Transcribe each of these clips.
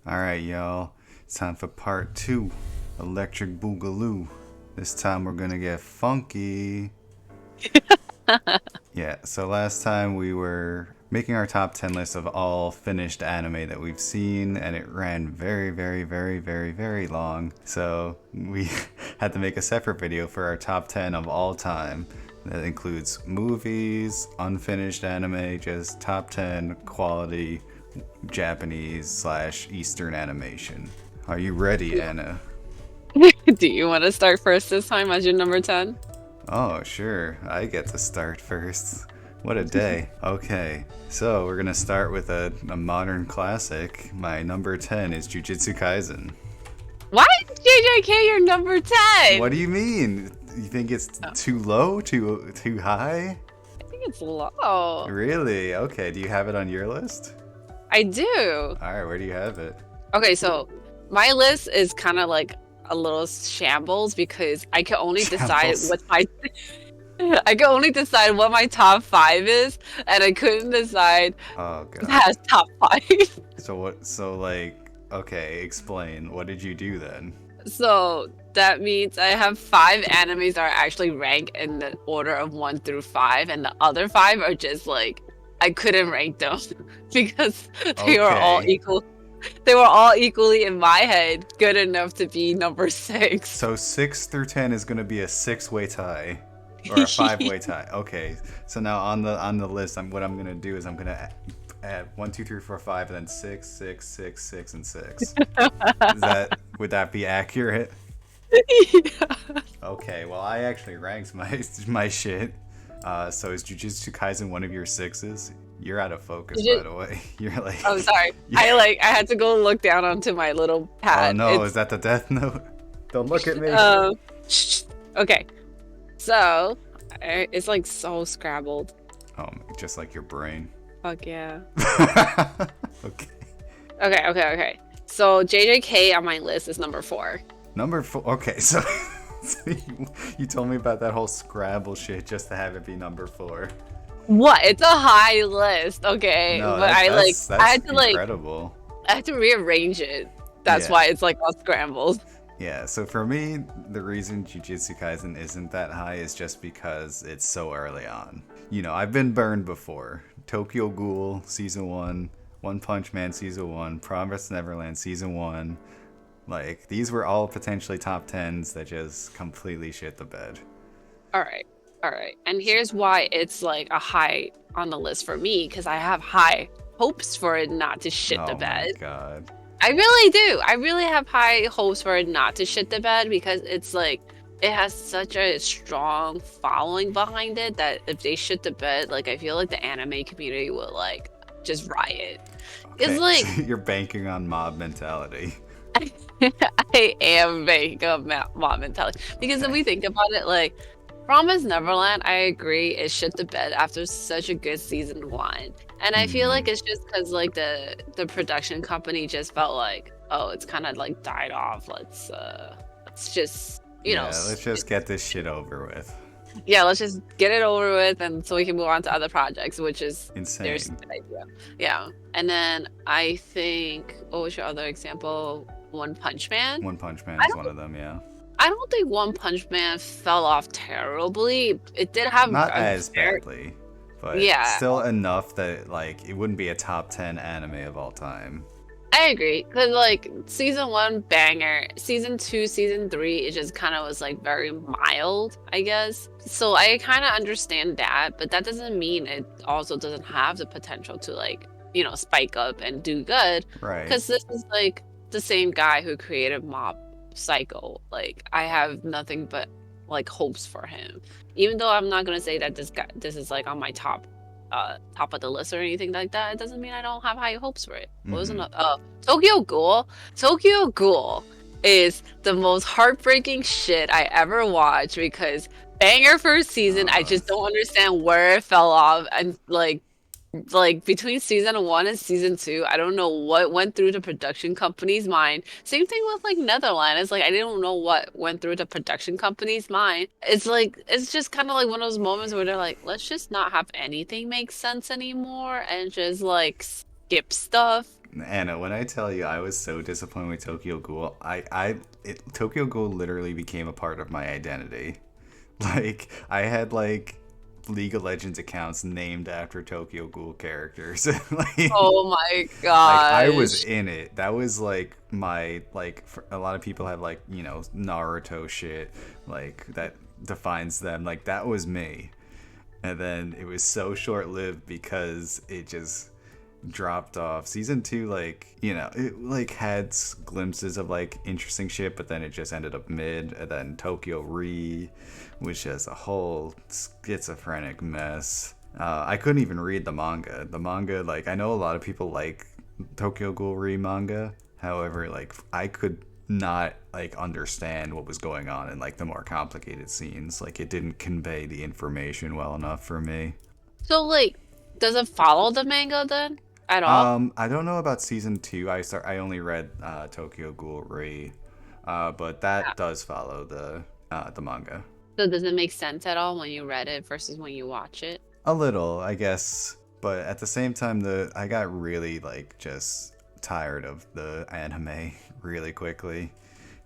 Alright, y'all. It's time for part 2. Electric Boogaloo. This time we're gonna get funky. Yeah, so last time we were making our top 10 list of all finished anime that we've seen, and it ran very long. So we had to make a separate video for our top 10 of all time. That includes movies, unfinished anime, just top 10 quality Japanese/Eastern animation. Are you ready, Anna? Do you want to start first this time as your number 10? Oh, sure. I get to start first. What a day. Okay, so we're gonna start with a modern classic. My number 10 is Jujutsu Kaisen. Why is JJK your number 10? What do you mean? You think it's too low? Too high? I think it's low. Really? Okay, do you have it on your list? I do. Alright, where do you have it? Okay, so my list is kind of like a little shambles because I can only decide what my top 5 is, and I couldn't decide Oh god. has top 5. Okay, explain. What did you do then? So that means I have 5 animes that are actually ranked in the order of 1 through 5, and the other 5 are just like I couldn't rank them because they were all equal. They were all equally in my head good enough to be number 6. So 6 through 10 is going to be a 6-way tie or a 5-way tie. Okay. So now on the list, what I'm going to do is I'm going to add 1, 2, 3, 4, 5, and then 6, 6, 6, 6, and 6. Would that be accurate? Yeah. Okay. Well, I actually ranked my shit. So is Jujutsu Kaisen one of your 6s? You're out of focus, by the way. You're like. Oh, sorry. I had to go look down onto my little pad. Oh no! Is that the death note? Don't look at me. Okay. So it's like so scrabbled. Just like your brain. Fuck yeah. Okay. Okay. So JJK on my list is number 4. Number 4. Okay, so you told me about that whole Scrabble shit just to have it be number 4. What? It's a high list, okay? No, but that's I had to incredible. I had to rearrange it. That's why it's like all scrambled. Yeah, so for me, the reason Jujutsu Kaisen isn't that high is just because it's so early on. You know, I've been burned before. Tokyo Ghoul Season 1, One Punch Man Season 1, Promised Neverland Season 1. Like, these were all potentially top 10s that just completely shit the bed. Alright. And here's why it's like a high on the list for me, because I have high hopes for it not to shit the bed. Oh my god. I really do. I really have high hopes for it not to shit the bed because it's like it has such a strong following behind it that if they shit the bed, like I feel like the anime community will like just riot. Okay. It's like You're banking on mob mentality. I am banking on mob mentality because if we think about it, like Promised Neverland, I agree, it shit the bed after such a good season 1. And I feel like it's just because like the production company just felt like, oh, it's kind of like died off. Let's just let's just get this shit over with. Yeah, let's just get it over with, and so we can move on to other projects, which is insane. Their stupid idea. Yeah, and then I think, what was your other example? One Punch Man. One Punch Man is one of them. Yeah. I don't think One Punch Man fell off terribly. It did have not as badly, but still enough that like it wouldn't be a top 10 anime of all time. I agree, because like season 1 banger, season 2, season 3, it just kind of was like very mild, I guess. So I kind of understand that, but that doesn't mean it also doesn't have the potential to like spike up and do good. Right. Because this is like the same guy who created Mob Psycho. Like I have nothing but like hopes for him, even though I'm not gonna say that this is like on my top of the list or anything like that. It doesn't mean I don't have high hopes for it. Tokyo Ghoul. Tokyo Ghoul is the most heartbreaking shit I ever watched because banger first season. I just don't understand where it fell off, and like between season 1 and season 2, I don't know what went through the production company's mind. Same thing with like Netherlands. It's like I don't know what went through the production company's mind. It's like it's just kind of like one of those moments where they're like, let's just not have anything make sense anymore and just like skip stuff Anna, when I tell you I was so disappointed with Tokyo Ghoul, Tokyo Ghoul literally became a part of my identity. Like, I had like League of Legends accounts named after Tokyo Ghoul characters. Oh my Like I was gosh. in it. That was like my for a lot of people have like, Naruto shit like that defines them. Like that was me. And then it was so short-lived because it just dropped off. Season 2, like, it like had glimpses of like interesting shit, but then it just ended up mid. And then Tokyo Re, which is a whole schizophrenic mess. I couldn't even read the manga. The manga, like, I know a lot of people like Tokyo Ghoul Re manga. However, like, I could not like understand what was going on in like the more complicated scenes. Like, it didn't convey the information well enough for me. So like, does it follow the manga then at all? I don't know about season 2. I only read Tokyo Ghoul Re, but Yeah. that does follow the manga. So does it make sense at all when you read it versus when you watch it? A little, I guess, but at the same time, the I got really like just tired of the anime really quickly.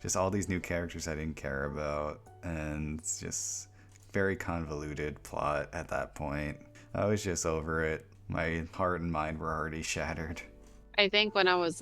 Just all these new characters I didn't care about, and it's just very convoluted plot at that point. I was just over it. My heart and mind were already shattered. I think when I was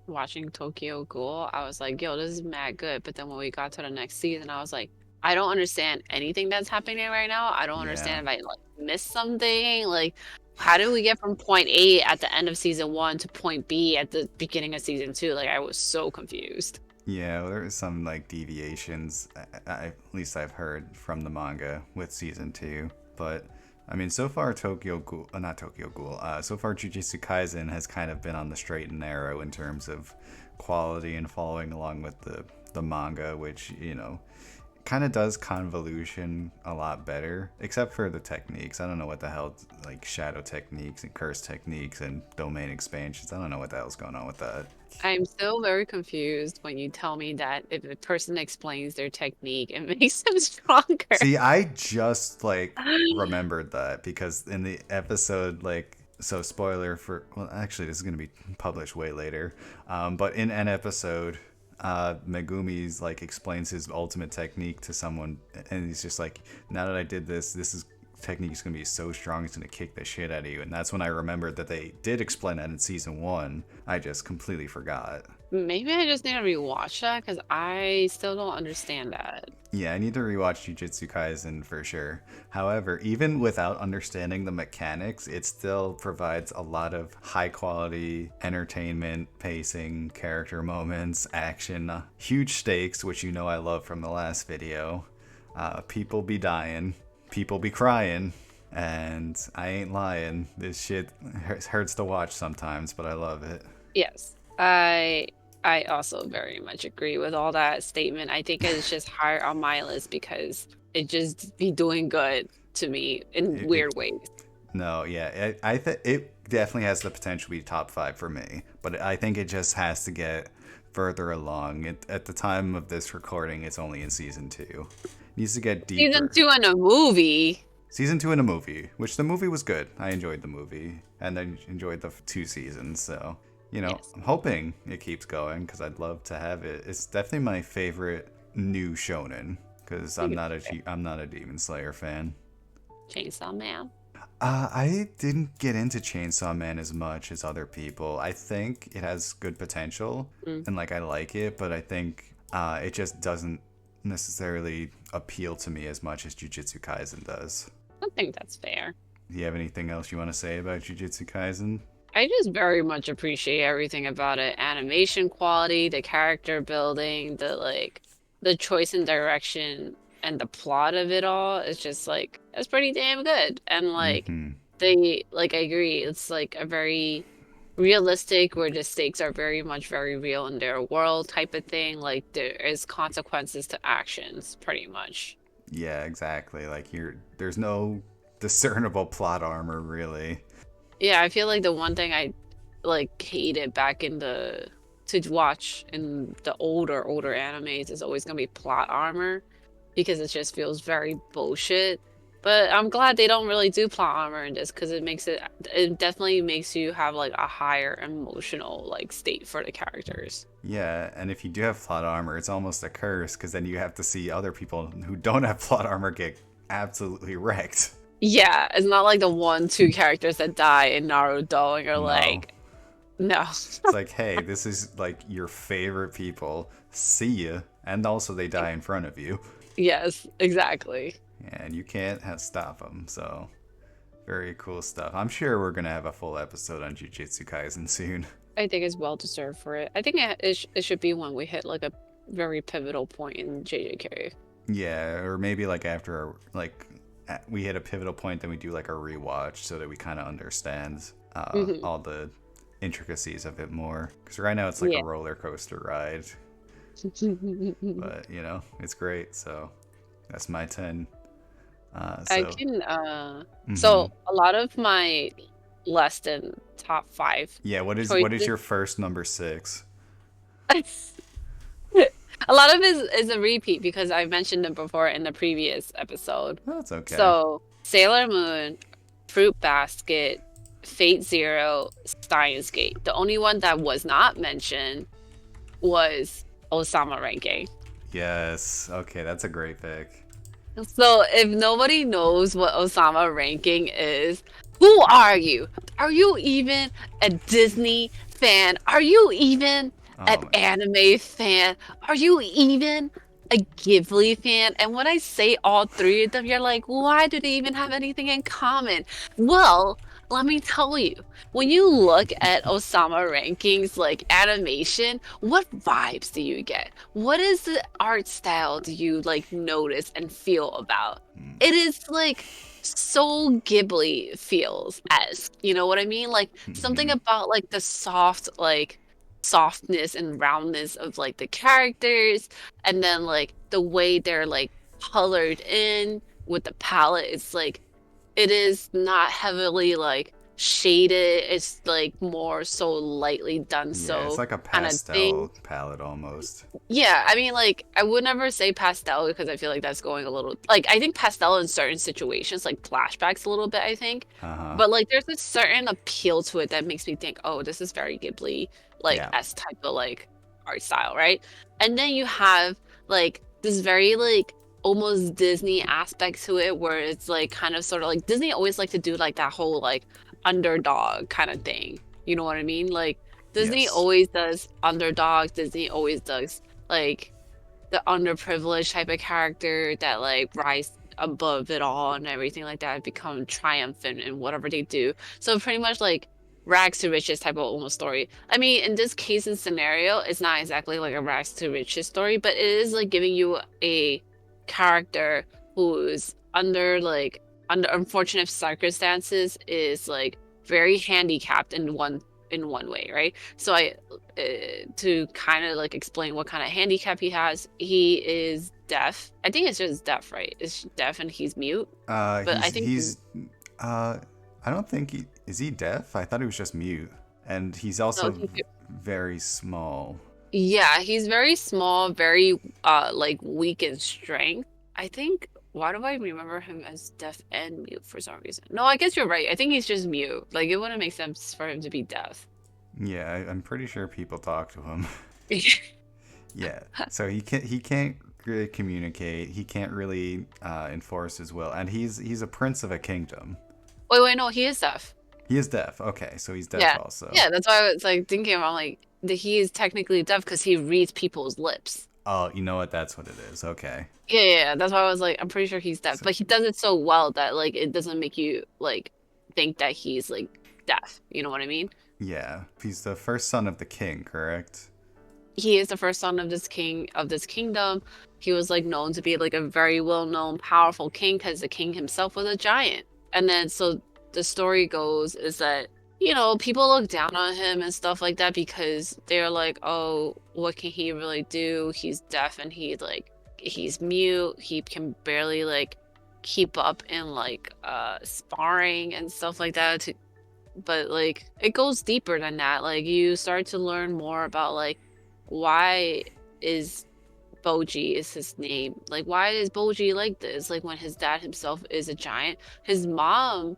watching Tokyo Ghoul, I was like, yo, this is mad good. But then when we got to the next season, I was like, I don't understand anything that's happening right now. I don't Yeah. understand if I like missed something. Like, how did we get from point A at the end of season one to point B at the beginning of season two? Like, I was so confused. Yeah, well, there was some like deviations, at least I've heard from the manga with season 2. But I mean, so far Tokyo Ghoul, not Tokyo Ghoul, so far Jujutsu Kaisen has kind of been on the straight and narrow in terms of quality and following along with the manga, which kind of does convolution a lot better, except for the techniques. I don't know what the hell, like shadow techniques and curse techniques and domain expansions. I don't know what the hell's going on with that. I'm still very confused when you tell me that if a person explains their technique, it makes them stronger. See, I just like remembered that because in the episode, like, so spoiler for, well, actually, this is going to be published way later. But in an episode, Megumi's like explains his ultimate technique to someone, and he's just like, now that I did this, technique is going to be so strong, it's going to kick the shit out of you. And that's when I remembered that they did explain that in season 1. I just completely forgot. Maybe I just need to rewatch that because I still don't understand that. Yeah, I need to rewatch Jujutsu Kaisen for sure. However, even without understanding the mechanics, it still provides a lot of high quality entertainment, pacing, character moments, action, huge stakes, which I love from the last video. People be dying, people be crying, and I ain't lying. This shit hurts to watch sometimes, but I love it. Yes, I also very much agree with all that statement. I think it's just higher on my list because it just be doing good to me in weird ways. No, yeah, it definitely has the potential to be top 5 for me, but I think it just has to get further along. At the time of this recording, it's only in season 2. It needs to get deeper. Season 2 in a movie. Season 2 in a movie, which the movie was good. I enjoyed the movie, and I enjoyed the 2 seasons. So Yes. I'm hoping it keeps going because I'd love to have it. It's definitely my favorite new shonen because I'm not a Demon Slayer fan. Chainsaw Man. I didn't get into Chainsaw Man as much as other people. I think it has good potential and like I like it, but I think it just doesn't necessarily appeal to me as much as Jujutsu Kaisen does. I think that's fair. Do you have anything else you want to say about Jujutsu Kaisen? I just very much appreciate everything about it. Animation quality, the character building, the choice and direction and the plot of it all. It's just like it's pretty damn good. And like Mm-hmm. I agree, it's like a very realistic where the stakes are very much very real in their world type of thing. Like there is consequences to actions, pretty much. Yeah, exactly. Like there's no discernible plot armor really. Yeah, I feel like the one thing I like hated back in the to watch in the older animes is always gonna be plot armor because it just feels very bullshit. But I'm glad they don't really do plot armor in this because it definitely makes you have like a higher emotional like state for the characters. Yeah, and if you do have plot armor, it's almost a curse because then you have to see other people who don't have plot armor get absolutely wrecked. Yeah, it's not like the 1, 2 characters that die in Naruto and you're No. like, no. It's like, hey, this is like your favorite people. See ya. And also they die in front of you. Yes, exactly. And you can't stop them, so very cool stuff. I'm sure we're gonna have a full episode on Jujutsu Kaisen soon. I think it's well deserved for it. I think it should be when we hit like a very pivotal point in JJK. Yeah, or maybe like after we hit a pivotal point, then we do like a rewatch so that we kind of understand all the intricacies of it more. Because right now it's like Yeah. a roller coaster ride, but you know it's great. So that's my 10. I So can mhm. so a lot of my less than top 5 Yeah, what is choices. your first number 6? A lot of it is a repeat because I mentioned them before in the previous episode. Oh, that's okay. So Sailor Moon, Fruit Basket, Fate Zero, Steins Gate. The only one that was not mentioned was Ousama ranking. Yes. Okay, that's a great pick. So if nobody knows what Ousama ranking is, who are you? Are you even a Disney fan? Are you even an Oh, anime fan? Are you even a Ghibli fan? And when I say all 3 of them, you're like, why do they even have anything in common? Well, let me tell you, when you look at Osama rankings like animation, what vibes do you get? What is the art style do you like notice and feel about? It is like so Ghibli feels as, you know what I mean? Like something about like the softness and roundness of like the characters, and then like the way they're like colored in with the palette. It's like it is not heavily like shaded. It's like more so lightly done, yeah, it's so like a kind of thing. pastel palette almost. Yeah, I mean, like, I would never say pastel because I feel like that's going a little, like, I think pastel in certain situations, like flashbacks a little bit, I think. Uh-huh. But like, there's a certain appeal to it that makes me think, oh, this is very Ghibli, like, Yeah. S type of like art style, right? And then you have like this very like almost Disney aspect to it, where it's like kind of sort of like Disney always like to do like that whole like underdog kind of thing. You know what I mean? Like Disney Yes. always does underdogs. Disney always does like the underprivileged type of character that like rise above it all and everything like that, become triumphant in whatever they do. So pretty much like rags to riches type of almost story. I mean, in this case and scenario, it's not exactly like a rags to riches story, but it is like giving you a character who's under unfortunate circumstances is like very handicapped in one way, right? So I to kind of like explain what kind of handicap he has, he is deaf. I think it's just deaf, right? It's deaf and he's mute. But I think I don't think is he deaf? I thought he was just mute. And he's no, also very small. yeah, he's very small, very like weak in strength. I think, why do I remember him as deaf and mute for some reason? No, I guess you're right. I think he's just mute. Like it wouldn't make sense for him to be deaf. Yeah, I'm pretty sure people talk to him. Yeah, so he can't really communicate. He can't really enforce his will, and he's a prince of a kingdom. Wait, no, he is deaf. He is deaf. Okay, so he's deaf Yeah, also. yeah. That's why I was like thinking. I'm like, he is technically deaf because he reads people's lips. Oh, you know what? That's what it is. Okay. Yeah. That's why I was like, I'm pretty sure he's deaf, So, but he does it so well that like it doesn't make you like think that he's like deaf. You know what I mean? yeah, he's the first son of the king, correct? He is the first son of this king of this kingdom. He was like known to be like a very well-known, powerful king because the king himself was a giant. And then so the story goes is that, you know, people look down on him and stuff like that because they're like, oh, what can he really do? He's deaf and he's mute. He can barely like keep up in like sparring and stuff like that. But like it goes deeper than that. Like you start to learn more about like why is Boji is his name. Like, why is Boji like this? Like, when his dad himself is a giant, his mom,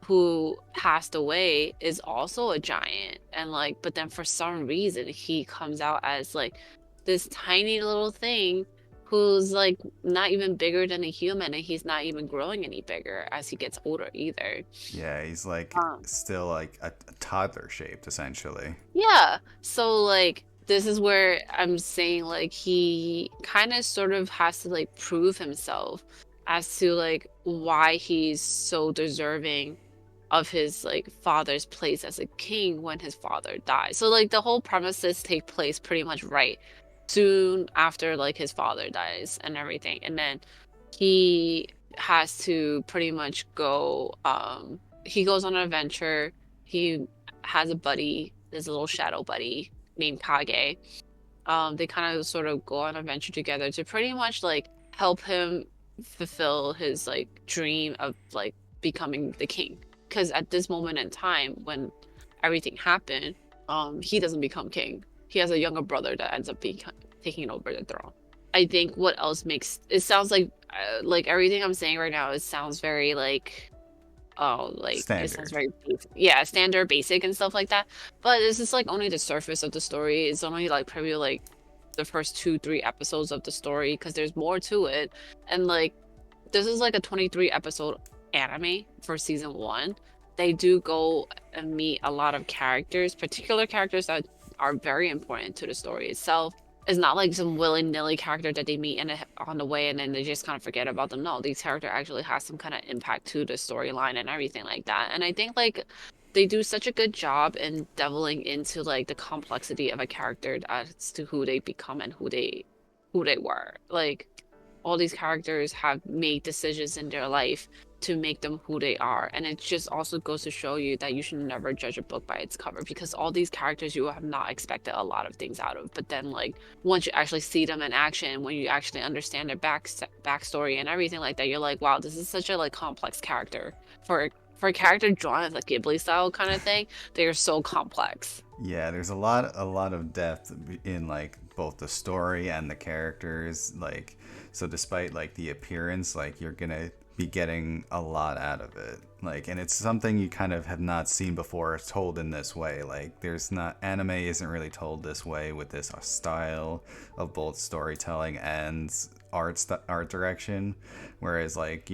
who passed away, is also a giant. And like, but then for some reason, he comes out as like this tiny little thing who's like not even bigger than a human, and he's not even growing any bigger as he gets older either. Yeah, he's like Um, still like a toddler shaped essentially. Yeah. So like this is where I'm saying like he kind of sort of has to like prove himself as to like why he's so deserving of his like father's place as a king when his father dies. So like the whole premises take place pretty much right soon after like his father dies and everything. And then he has to pretty much go he goes on an adventure. He has a buddy, this little shadow buddy named Kage. They kind of sort of go on an adventure together to pretty much like help him fulfill his like dream of like becoming the king. Because at this moment in time, when everything happened, he doesn't become king. He has a younger brother that ends up taking over the throne. I think what else makes it sounds like everything I'm saying right now, it sounds very like oh, like it sounds Standard. very basic. Yeah, standard, basic, and stuff like that. But this is like only the surface of the story. It's only like probably like the first 2-3 episodes of the story because there's more to it. And like this is like a 23 episode anime for season 1. They do go and meet a lot of characters, particular characters that are very important to the story itself. It's not like some willy-nilly character that they meet on the way and then they just kind of forget about them. No, these character actually has some kind of impact to the storyline and everything like that. And I think like they do such a good job in delving into like the complexity of a character as to who they become and who they were. Like all these characters have made decisions in their life to make them who they are, and it just also goes to show you that you should never judge a book by its cover, because all these characters you have not expected a lot of things out of, but then like once you actually see them in action, when you actually understand their backstory and everything like that, you're like, wow, this is such a like complex character for a character drawn as a Ghibli style kind of thing. They are so complex. Yeah, there's a lot of depth in like both the story and the characters. Like, so despite like the appearance, like you're gonna be getting a lot out of it. Like, and it's something you kind of have not seen before told in this way. Like, there's not anime isn't really told this way with this style of both storytelling and art direction. Whereas like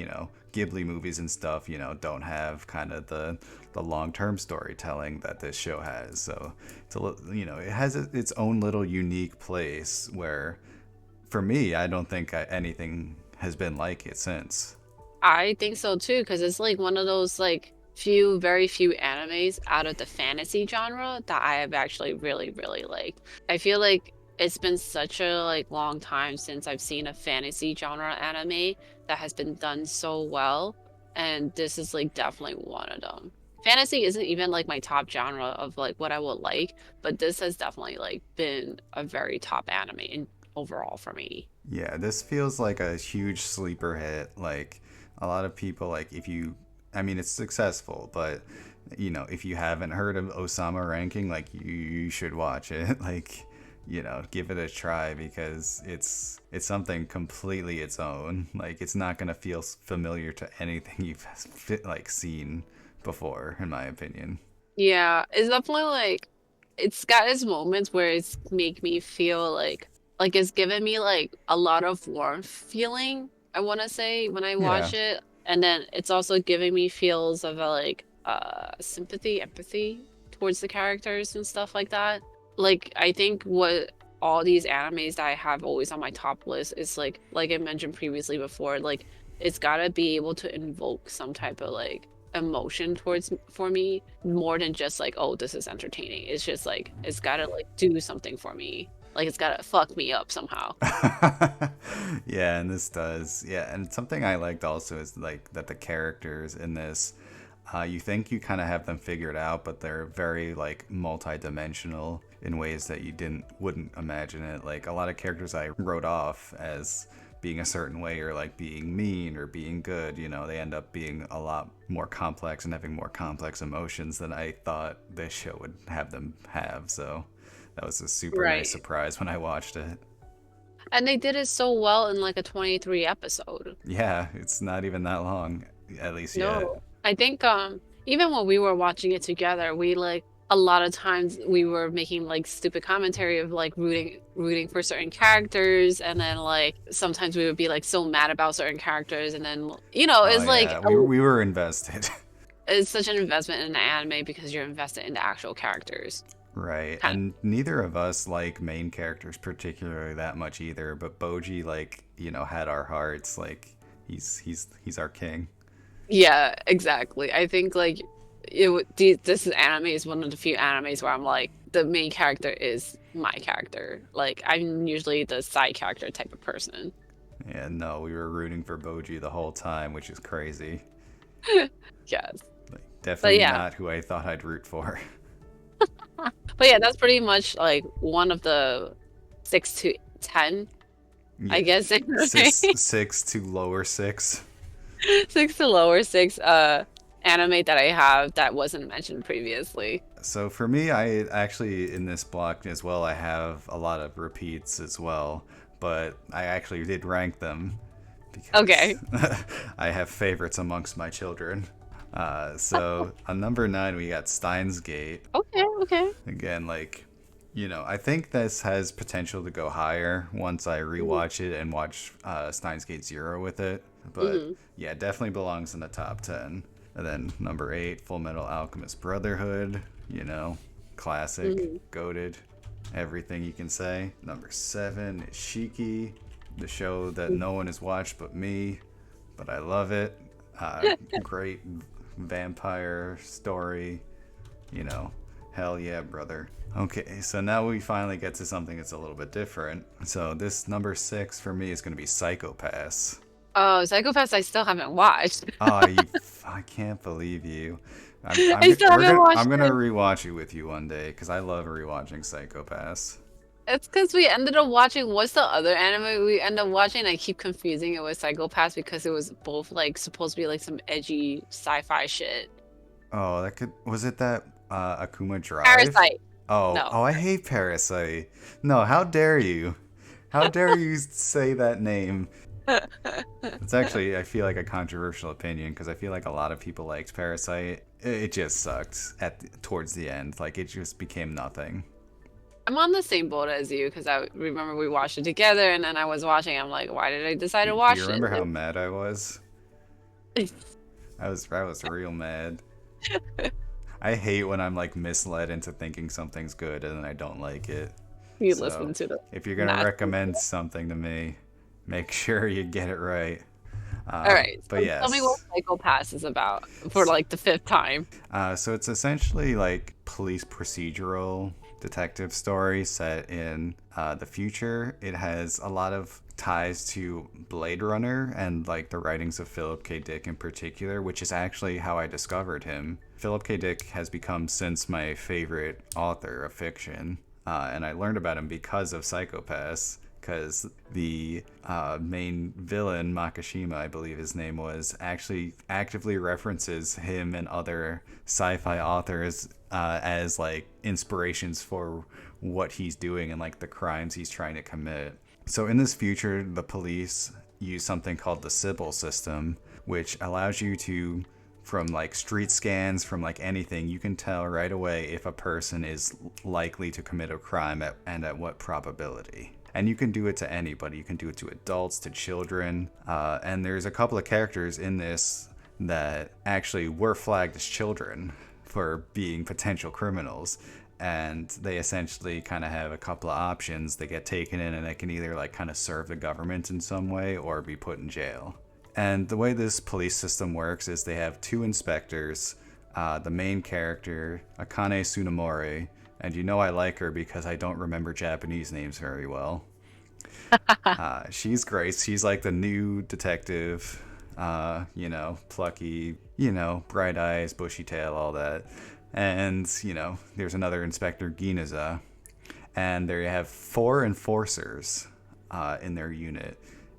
Ghibli movies and stuff don't have kind of the long-term storytelling that this show has. So it's it has its own little unique place where, for me, I don't think anything has been like it since. I think so too, because it's like one of those like very few animes out of the fantasy genre that I have actually really, really liked. I feel like it's been such a like long time since I've seen a fantasy genre anime that has been done so well, and this is like definitely one of them. Fantasy isn't even like my top genre of like what I would like, but this has definitely like been a very top anime in overall for me. Yeah, this feels like a huge sleeper hit. Like, a lot of people, like, I mean, it's successful, but if you haven't heard of Ousama ranking, like, you should watch it. Like, give it a try, because it's something completely its own. Like, it's not gonna feel familiar to anything you've like seen before, in my opinion. Yeah, it's definitely like it's got its moments where it's make me feel like it's given me like a lot of warmth feeling, I want to say, when I Yeah. watch it. And then it's also giving me feels of a like sympathy, empathy towards the characters and stuff like that. Like I think what all these animes that I have always on my top list is like I mentioned previously before, like it's got to be able to invoke some type of like emotion towards for me more than just like, oh, this is entertaining. It's just like it's got to like do something for me. Like it's got to fuck me up somehow. Yeah, and this does. Yeah, and something I liked also is like that the characters in this, you think you kind of have them figured out, but they're very like multi-dimensional in ways that you wouldn't imagine it. Like, a lot of characters I wrote off as being a certain way, or like being mean or being good, they end up being a lot more complex and having more complex emotions than I thought this show would have them have. So that was a super nice Right. surprise when I watched it. And they did it so well in like a 23 episode. Yeah, it's not even that long, at least yet. No. I think even when we were watching it together, we like a lot of times we were making like stupid commentary of like rooting for certain characters, and then like sometimes we would be like so mad about certain characters, and then Oh it's like yeah, we were invested. it's such an investment in the anime because you're invested in the actual characters. Right, Kind of. and neither of us like main characters particularly that much either, but Boji, like, had our hearts. Like, he's our king. Yeah, exactly. I think like this anime is one of the few animes where I'm like the main character is my character. Like I'm usually the side character type of person. And no, we were rooting for Boji the whole time, which is crazy. Yes. Like, But definitely yeah. not who I thought I'd root for. But yeah, that's pretty much like one of the 6 to 10, I Yeah, guess. six to lower six. 6 to lower 6 anime that I have that wasn't mentioned previously. So for me, I actually in this block as well, I have a lot of repeats as well, but I actually did rank them because Okay. I have favorites amongst my children. So on number 9 we got Steins Gate. Okay, okay. Again, like, I think this has potential to go higher once I rewatch it and watch Steins Gate Zero with it. But Mm-hmm. yeah, it definitely belongs in the top 10. And then number 8, Full Metal Alchemist Brotherhood. Classic, Mm-hmm. goated, everything you can say. Number 7 is Shiki, the show that no one has watched but me, but I love it. Great vampire story, you know, hell yeah, brother. Okay, so now we finally get to something that's a little bit different. So this number 6 for me is going to be Psycho-Pass. Oh, Psychopaths I still haven't watched. Oh, I can't believe you. I still haven't I'm watched gonna it. rewatch it with you one day because I love rewatching Psycho-Pass. It's because we ended up watching what's the other anime we end up watching? I keep confusing it with Psychopaths because it was both like supposed to be like some edgy sci-fi shit. Oh, was it that Akuma Drive? Parasite. Oh, No. oh, I hate Parasite. No, how dare you? How dare you say that name? It's actually, I feel like a controversial opinion because I feel like a lot of people liked Parasite. It just sucked towards the end. Like, it just became nothing. I'm on the same boat as you because I remember we watched it together and then I was watching. I'm like, why did I decide to Do you watch remember how it? mad I was? I was real mad. I hate when I'm like misled into thinking something's good and then I don't like it. You So listen to the if you're gonna nasty. recommend something to me, make sure you get it right. All right, But so tell me what yes, Psychopaths is about for like the 5th time. so it's essentially like police procedural detective story set in the future. It has a lot of ties to Blade Runner and like the writings of Philip K. Dick in particular, which is actually how I discovered him. Philip K. Dick has become since my favorite author of fiction, and I learned about him because of Psychopaths. Because the main villain, Makishima, I believe his name was, actually actively references him and other sci-fi authors as like inspirations for what he's doing and like the crimes he's trying to commit. So in this future, the police use something called the Sybil system, which allows you to, from like street scans, from like anything, you can tell right away if a person is likely to commit a crime and at what probability. And you can do it to anybody. You can do it to adults, to children. And there's a couple of characters in this that actually were flagged as children for being potential criminals. And they essentially kind of have a couple of options. They get taken in and they can either like kind of serve the government in some way or be put in jail. And the way this police system works is they have 2 inspectors. The main character, Akane Tsunemori, and I like her because I don't remember Japanese names very well. She's great. She's like the new detective, plucky, bright eyes, bushy tail, all that. And, there's another inspector, Ginaza. And they have 4 enforcers in their unit.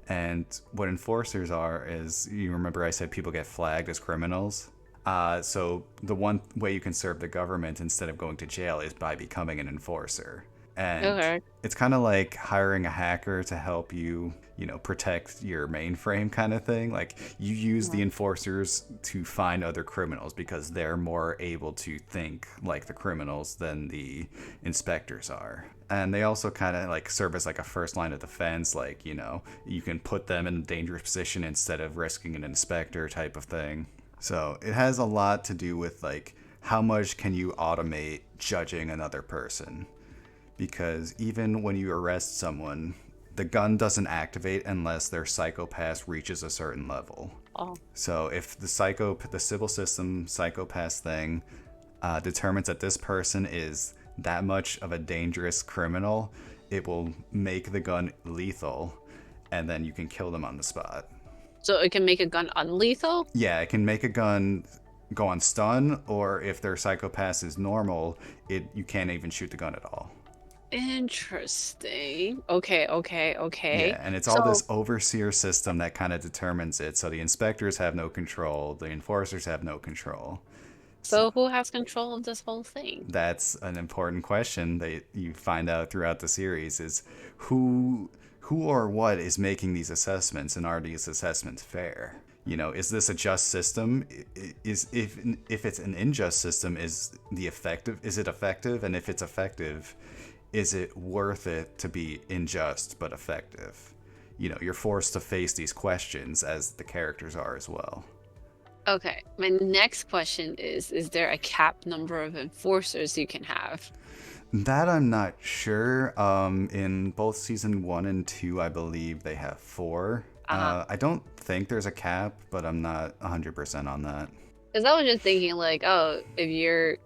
And what enforcers are is, you remember I said people get flagged as criminals? So the one way you can serve the government instead of going to jail is by becoming an enforcer. And Okay. it's kind of like hiring a hacker to help you, protect your mainframe kind of thing. Like you use the Mhm. enforcers to find other criminals because they're more able to think like the criminals than the inspectors are. And they also kind of like serve as like a first line of defense. Like, you can put them in a dangerous position instead of risking an inspector type of thing. So it has a lot to do with like how much can you automate judging another person, because even when you arrest someone, the gun doesn't activate unless their psychopath reaches a certain level. Oh, So if the civil system psychopath thing determines that this person is that much of a dangerous criminal, it will make the gun lethal, and then you can kill them on the spot. so it can make a gun unlethal? Yeah, it can make a gun go on stun, or if their psychopath is normal, you can't even shoot the gun at all. Interesting. Okay, okay, okay. Yeah, and it's all So, this overseer system that kind of determines it. So the inspectors have no control, the enforcers have no control. So so who has control of this whole thing? that's an important question that you find out throughout the series is who or what is making these assessments, and are these assessments fair? Is this a just system? Is if it's an unjust system, is it effective? And if it's effective, is it worth it to be unjust but effective? You're forced to face these questions as the characters are as well. Okay, my next question is there a cap number of enforcers you can have? That I'm not sure. In both season 1 and 2, I believe they have 4. Uh-huh. I don't think there's a cap, but I'm not 100% on that. Because I was just thinking, like, oh, if you're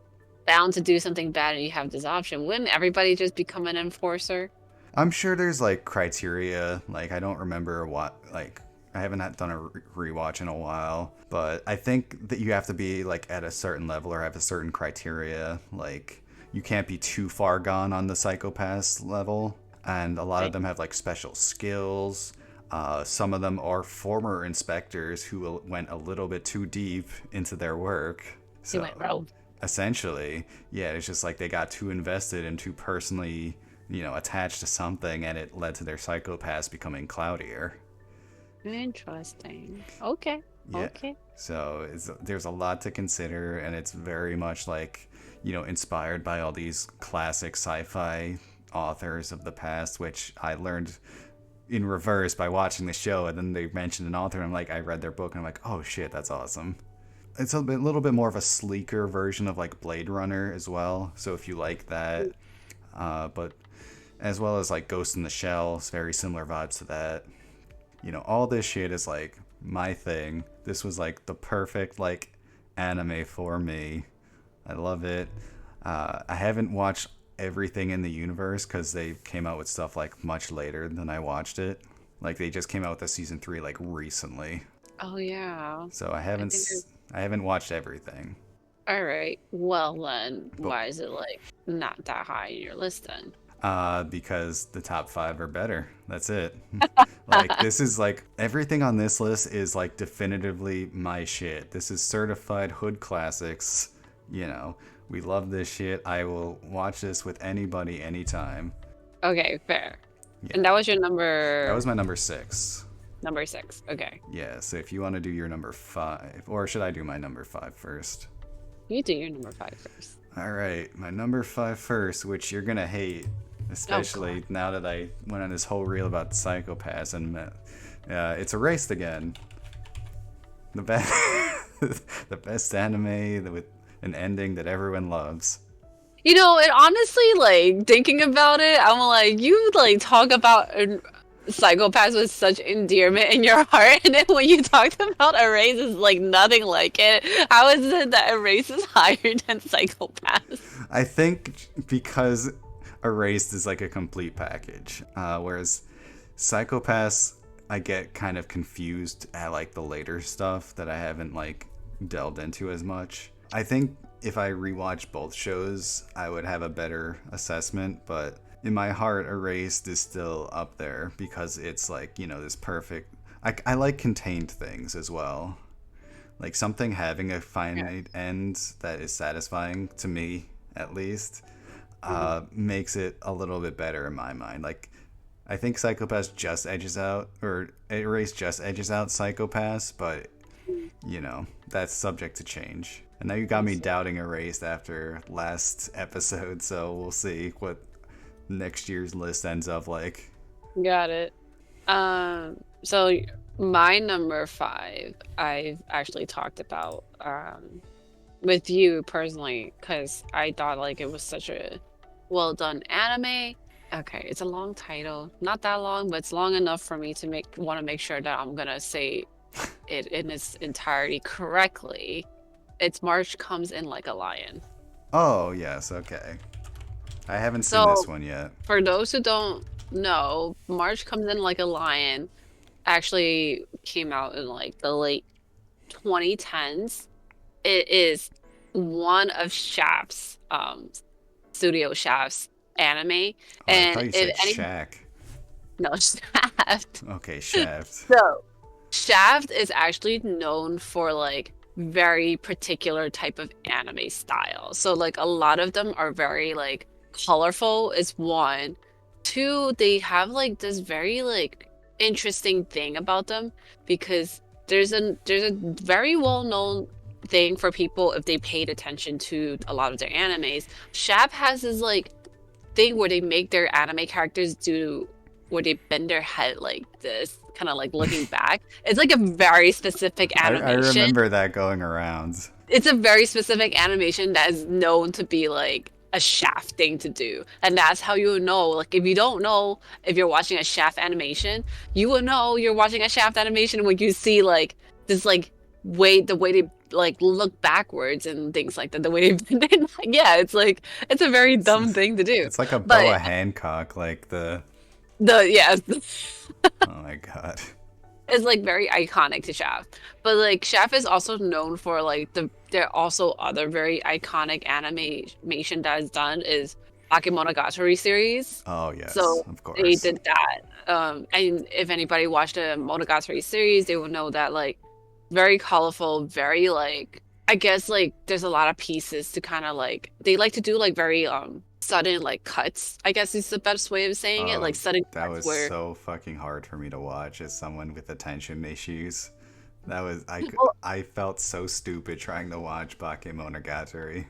bound to do something bad and you have this option, wouldn't everybody just become an enforcer? I'm sure there's like criteria. Like I don't remember I haven't done a rewatch in a while, but I think that you have to be like at a certain level or have a certain criteria. Like you can't be too far gone on the psychopath level, and a lot of Right? them have like special skills. Some of them are former inspectors who went a little bit too deep into their work. They went So rogue. essentially, yeah, it's just like they got too invested and too personally, attached to something, and it led to their psychopaths becoming cloudier. Interesting. Okay. Yeah. Okay. So there's a lot to consider, and it's very much like, inspired by all these classic sci-fi authors of the past, which I learned in reverse by watching the show. And then they mentioned an author, and I'm like, I read their book, and I'm like, oh shit, that's awesome. It's little bit more of a sleeker version of like Blade Runner as well. So if you like that, but as well as like Ghost in the Shell, it's very similar vibes to that. All this shit is like my thing. This was like the perfect like anime for me. I love it. I haven't watched everything in the universe because they came out with stuff like much later than I watched it. Like they just came out with the season 3 like recently, Oh yeah. so I I haven't think there's I haven't watched everything. all right. Well then, But why is it like not that high in your list then? because the top 5 are better. That's it. Like this is like everything on this list is like definitively my shit. This is certified hood classics. We love this shit. I will watch this with anybody anytime. Okay, fair. Yeah. And that was your That number was my number 6. number 6. Okay. Yeah, so if you want to do your number 5, or should I do my number 5 first? You do your number 5 first. All right, my number 5 first, which you're gonna hate, especially now that I went on this whole reel about psychopaths, and it's Erased again. The best, the best anime with an ending that everyone loves. You know, and honestly, like thinking about it, I'm like, you like talk about psychopaths with such endearment in your heart, and then when you talked about Erase, is like nothing like it. How is it that Erase is higher than psychopaths? I think because Erased is like a complete package, whereas Psychopaths, I get kind of confused at like the later stuff that I haven't like delved into as much. I think if I rewatch both shows, I would have a better assessment, but in my heart, Erased is still up there because it's like, this perfect. I like contained things as well. Like something having a finite end that is satisfying to me, at least. makes it a little bit better in my mind. Like, I think Psychopass just edges out, or Erase just edges out Psychopass, but that's subject to change. And now you got me doubting Erased after last episode, so we'll see what next year's list ends up like. Got it. So my number 5, I've actually talked about with you personally, because I thought like it was such a well done anime. Okay, it's a long title, not that long, but it's long enough for me to want to make sure that I'm gonna say it in its entirety correctly. It's March Comes In Like a Lion. Oh, yes, okay. I haven't seen So, this one yet. for those who don't know, March Comes In Like a Lion actually came out in like the late 2010s. It is one of Shaft's, Studio Shaft's anime. Oh, I And thought you said Shaq. no, Shaft. Okay, Shaft. So, Shaft is actually known for like very particular type of anime style. So like a lot of them are very like colorful is one. Two, they have like this very like interesting thing about them because there's a very well known thing for people if they paid attention to a lot of their animes. Shaft has this like thing where they make their anime characters do where they bend their head like this, kind of like looking back. It's like a very specific animation. I remember that going around. It's a very specific animation that is known to be like a Shaft thing to do. And that's how you would know. Like if you don't know if you're watching a Shaft animation, you will know you're watching a Shaft animation when you see like this like the way they like look backwards and things like that. The way they yeah, it's like it's a very dumb thing to do. It's like a But Boa Hancock, like the yeah. oh my god. Is like very iconic to Shaft. But like Shaft is also known for like there are also other very iconic animation that is done is Bakemonogatari series. Oh yes, So of course. they did that. And if anybody watched the Monogatari series, they will know that like very colorful, very like I guess like there's a lot of pieces to kind of like they like to do like very sudden like cuts, I guess is the best way of saying it. Like sudden That cuts was where so fucking hard for me to watch as someone with attention issues. That was Well, I felt so stupid trying to watch Bakemonogatari.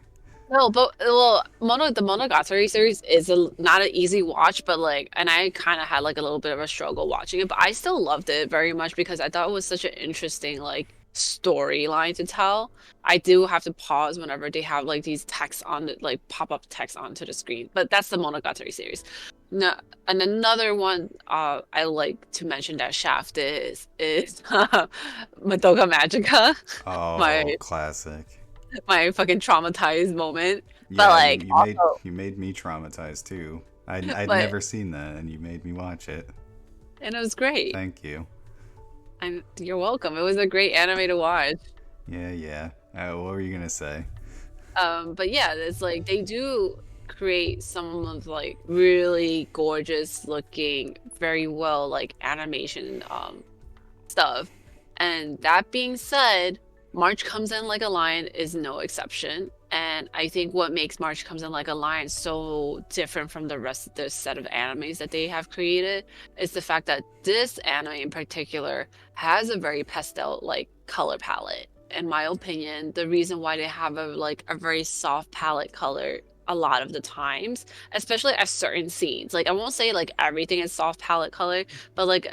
no, but well, the Monogatari series is not an easy watch, but like, and I kind of had like a little bit of a struggle watching it, but I still loved it very much because I thought it was such an interesting like storyline to tell. I do have to pause whenever they have like these texts on the like pop up text onto the screen, but that's the Monogatari series. No, and another one I like to mention that Shaft is Madoka Magica, Oh, my classic. my fucking traumatized moment. Yeah, But like you made me traumatized too. I'd but never seen that, and you made me watch it. and it was great. Thank you. And you're welcome. It was a great anime to watch. Yeah. What were you gonna say? But yeah, it's like they do create some of like really gorgeous looking, very well like animation stuff. And that being said, March Comes In Like a Lion is no exception. And I think what makes March Comes In Like a Lion so different from the rest of the set of animes that they have created is the fact that this anime in particular has a very pastel like color palette. In my opinion, the reason why they have a very soft palette color a lot of the times, especially at certain scenes. Like I won't say like everything is soft palette color, but like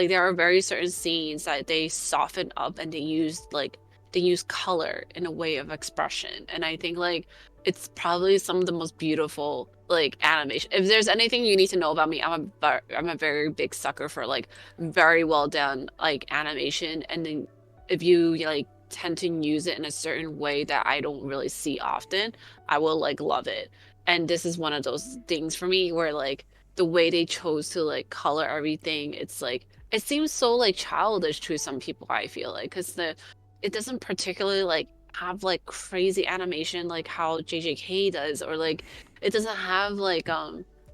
there are very certain scenes that they soften up and they use color in a way of expression. And I think like it's probably some of the most beautiful like animation. If there's anything you need to know about me, I'm a very big sucker for like very well done like animation. And then if you like tend to use it in a certain way that I don't really see often, I will like love it. And this is one of those things for me where like the way they chose to like color everything, it's like it seems so like childish to some people, I feel like, because it doesn't particularly like have like crazy animation like how JJK does, or like it doesn't have like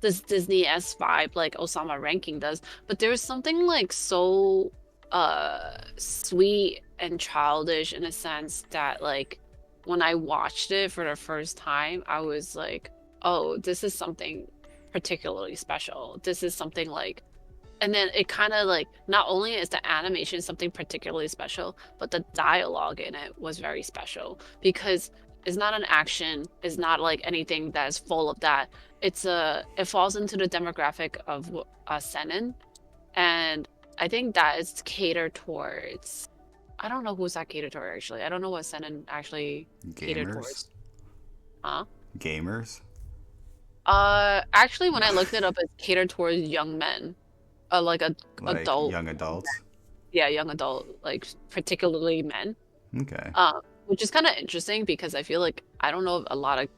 this Disney-esque vibe like Ousama ranking does, but there's something like so sweet and childish in a sense that like when I watched it for the first time, I was like oh, this is something particularly special. This is something like, and then it kind of like, not only is the animation something particularly special, but the dialogue in it was very special because it's not an action, it's not like anything that is full of that. It falls into the demographic of seinen, and I think that is catered towards. I don't know who's that catered toward actually. I don't know what seinen actually catered Gamers? towards. Huh? Gamers? Actually, when I looked it up, it's catered towards young men, like a Like adult, young adults? yeah, young adult, like particularly men. Okay. Which is kind of interesting because I feel like I don't know if a lot of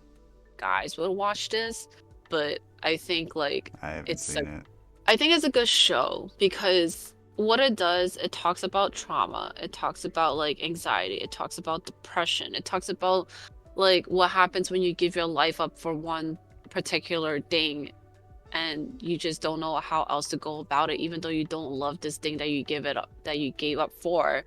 guys would watch this, but I think like I haven't it's seen it. I think it's a good show because what it does, it talks about trauma, it talks about like anxiety, it talks about depression, it talks about like what happens when you give your life up for one particular thing and you just don't know how else to go about it, even though you don't love this thing that you give it up, that you gave up for,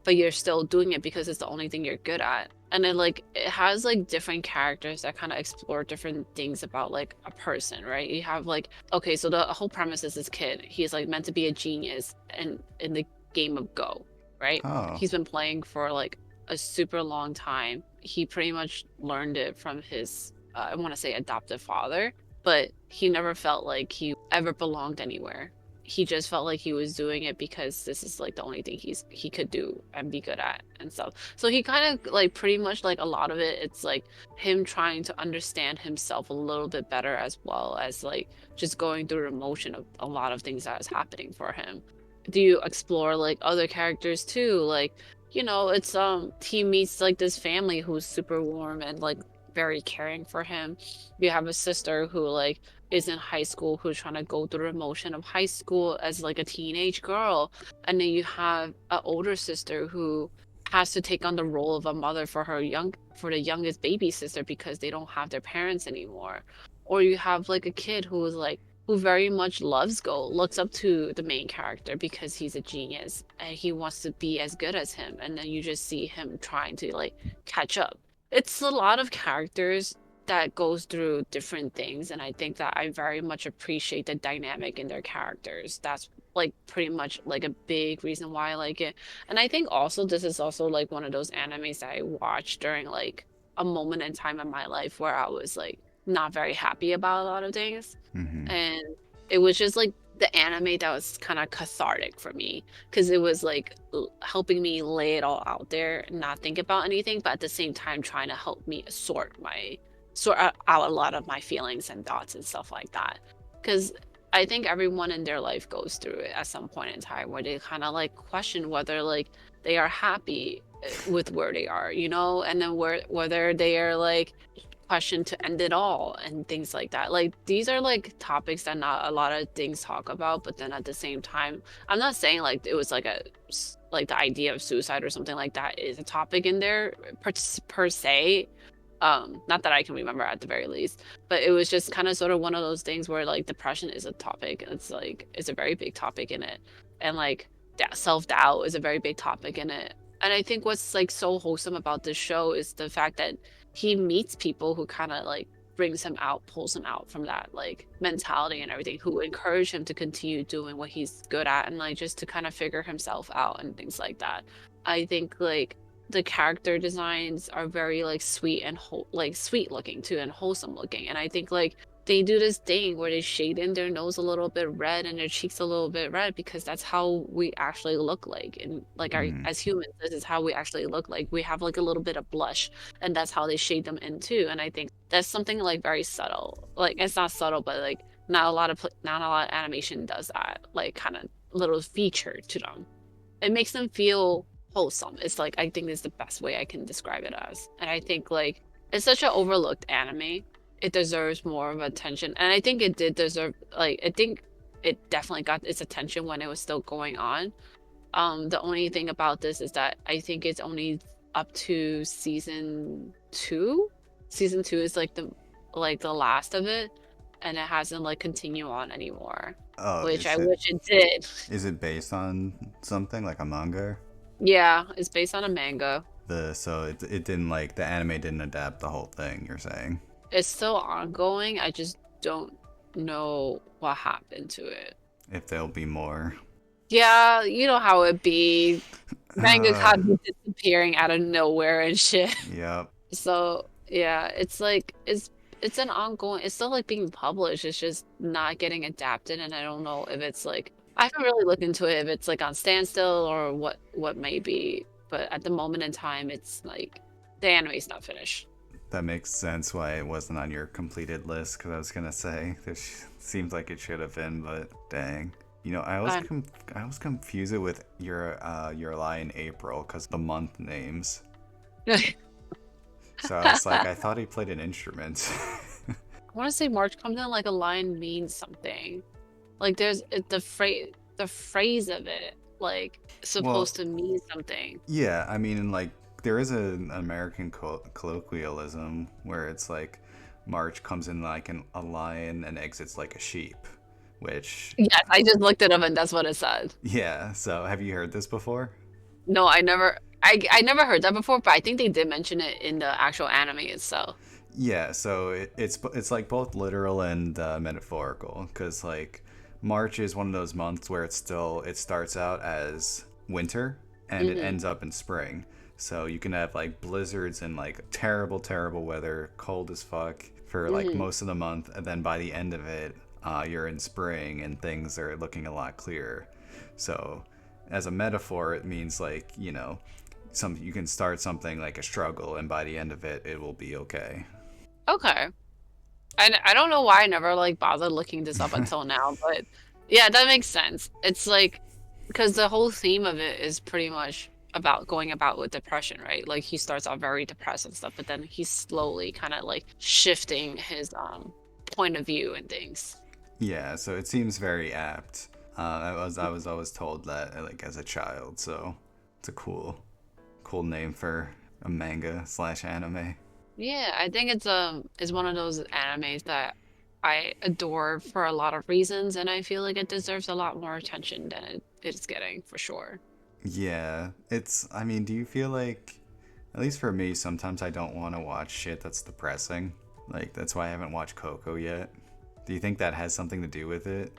but you're still doing it because it's the only thing you're good at. And then like it has like different characters that kind of explore different things about like a person, right? You have like, okay, so the whole premise is this kid, he's like meant to be a genius and in the game of Go, right? Oh. He's been playing for like a super long time. He pretty much learned it from his I want to say adoptive father, but he never felt like he ever belonged anywhere. He just felt like he was doing it because this is like the only thing he could do and be good at and stuff. So he kind of like pretty much like a lot of it, it's like him trying to understand himself a little bit better as well as like just going through the emotion of a lot of things that is happening for him. Do you explore like other characters too? Like, you know, it's he meets like this family who's super warm and like very caring for him. You have a sister who like is in high school who's trying to go through the emotion of high school as like a teenage girl, and then you have an older sister who has to take on the role of a mother for the youngest baby sister because they don't have their parents anymore. Or you have like a kid who is like who very much loves Go, looks up to the main character because he's a genius and he wants to be as good as him, and then you just see him trying to like catch up. It's a lot of characters that goes through different things, and I think that I very much appreciate the dynamic in their characters. That's like pretty much like a big reason why I like it. And I think also this is also like one of those animes that I watched during like a moment in time in my life where I was like not very happy about a lot of things. Mm-hmm. And it was just like the anime that was kind of cathartic for me because it was like helping me lay it all out there and not think about anything, but at the same time trying to help me sort out a lot of my feelings and thoughts and stuff like that. Because I think everyone in their life goes through it at some point in time where they kind of like question whether like they are happy with where they are, you know, and then whether they are like question to end it all and things like that. Like these are like topics that not a lot of things talk about, but then at the same time, I'm not saying like it was like like the idea of suicide or something like that is a topic in there per se. Not that I can remember at the very least, but it was just kind of sort of one of those things where like depression is a topic. It's like it's a very big topic in it, and like that self-doubt is a very big topic in it. And I think what's like so wholesome about this show is the fact that he meets people who kind of like brings him out, pulls him out from that like mentality and everything, who encourage him to continue doing what he's good at and like just to kind of figure himself out and things like that. I think like the character designs are very like sweet and like sweet looking too and wholesome looking. And I think like they do this thing where they shade in their nose a little bit red and their cheeks a little bit red because that's how we actually look like. And like our Mm-hmm. as humans, this is how we actually look like. We have like a little bit of blush, and that's how they shade them in too. And I think that's something like very subtle. Like it's not subtle, but like not a lot of animation does that. Like kind of little feature to them. It makes them feel wholesome. It's like I think is the best way I can describe it as. And I think like it's such an overlooked anime. It deserves more of attention. And I think it did deserve like I think it definitely got its attention when it was still going on. The only thing about this is that I think it's only up to season 2. Season 2 is like the last of it, and it hasn't like continue on anymore, Oh, which I wish it did. is it based on something like a manga? Yeah, it's based on a manga. So it didn't like the anime didn't adapt the whole thing, you're saying? it's still ongoing. I just don't know what happened to it. If there'll be more. Yeah, you know how it be. Uh, Mangaka be disappearing out of nowhere and shit. yep. So yeah, it's like it's an ongoing. It's still like being published. It's just not getting adapted, and I don't know if it's like I haven't really looked into it if it's like on standstill or what may be. But at the moment in time, it's like the anime's not finished. That makes sense why it wasn't on your completed list, because I was gonna say this seems like it should have been, but dang. You know, And I always confuse it with your lie in April because the month names. I So I was like, I thought he played an instrument. want to say March comes in like a line means something. Like the phrase of it like Well, supposed to mean something. yeah, I mean, like there is an American colloquialism where it's like March comes in like a lion and exits like a sheep, which Yes, I just looked it up and that's what it said. yeah. So have you heard this before? No, I never heard that before, but I think they did mention it in the actual anime itself. Yeah, so it's like both literal and metaphorical, because like March is one of those months where it starts out as winter and it Hmm. ends up in spring. So you can have like blizzards and like terrible weather, cold as fuck for like Hmm. most of the month, and then by the end of it, you're in spring and things are looking a lot clearer. So as a metaphor, it means like some you can start something like a struggle, and by the end of it, it will be okay. Okay. I don't know why I never like bothered looking this up until now, but yeah, that makes sense. It's like because the whole theme of it is pretty much about going about with depression, right? Like he starts out very depressed and stuff, but then he's slowly kind of like shifting his point of view and things. Yeah, so it seems very apt. I was always told that like as a child, so it's a cool name for a manga slash anime. Yeah, I think it's one of those animes that I adore for a lot of reasons, and I feel like it deserves a lot more attention than it's getting for sure. Yeah, it's. I mean, do you feel like, at least for me, sometimes I don't want to watch shit that's depressing. Like that's why I haven't watched Coco yet. Do you think that has something to do with it?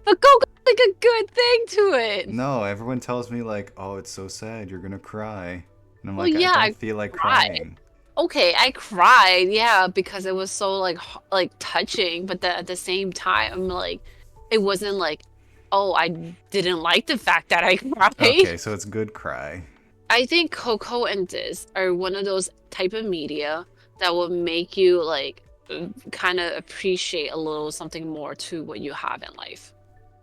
But Goku's like a good thing to it. No, everyone tells me like, oh, it's so sad, you're gonna cry, and I'm Well, like, I yeah, don't I feel like cried. crying. Okay, I cried, yeah, because it was so like like touching, but at the same time, like it wasn't like, oh, I didn't like the fact that I cried. Okay, so it's good cry. I think Coco and this are one of those type of media that will make you like kind of appreciate a little something more to what you have in life.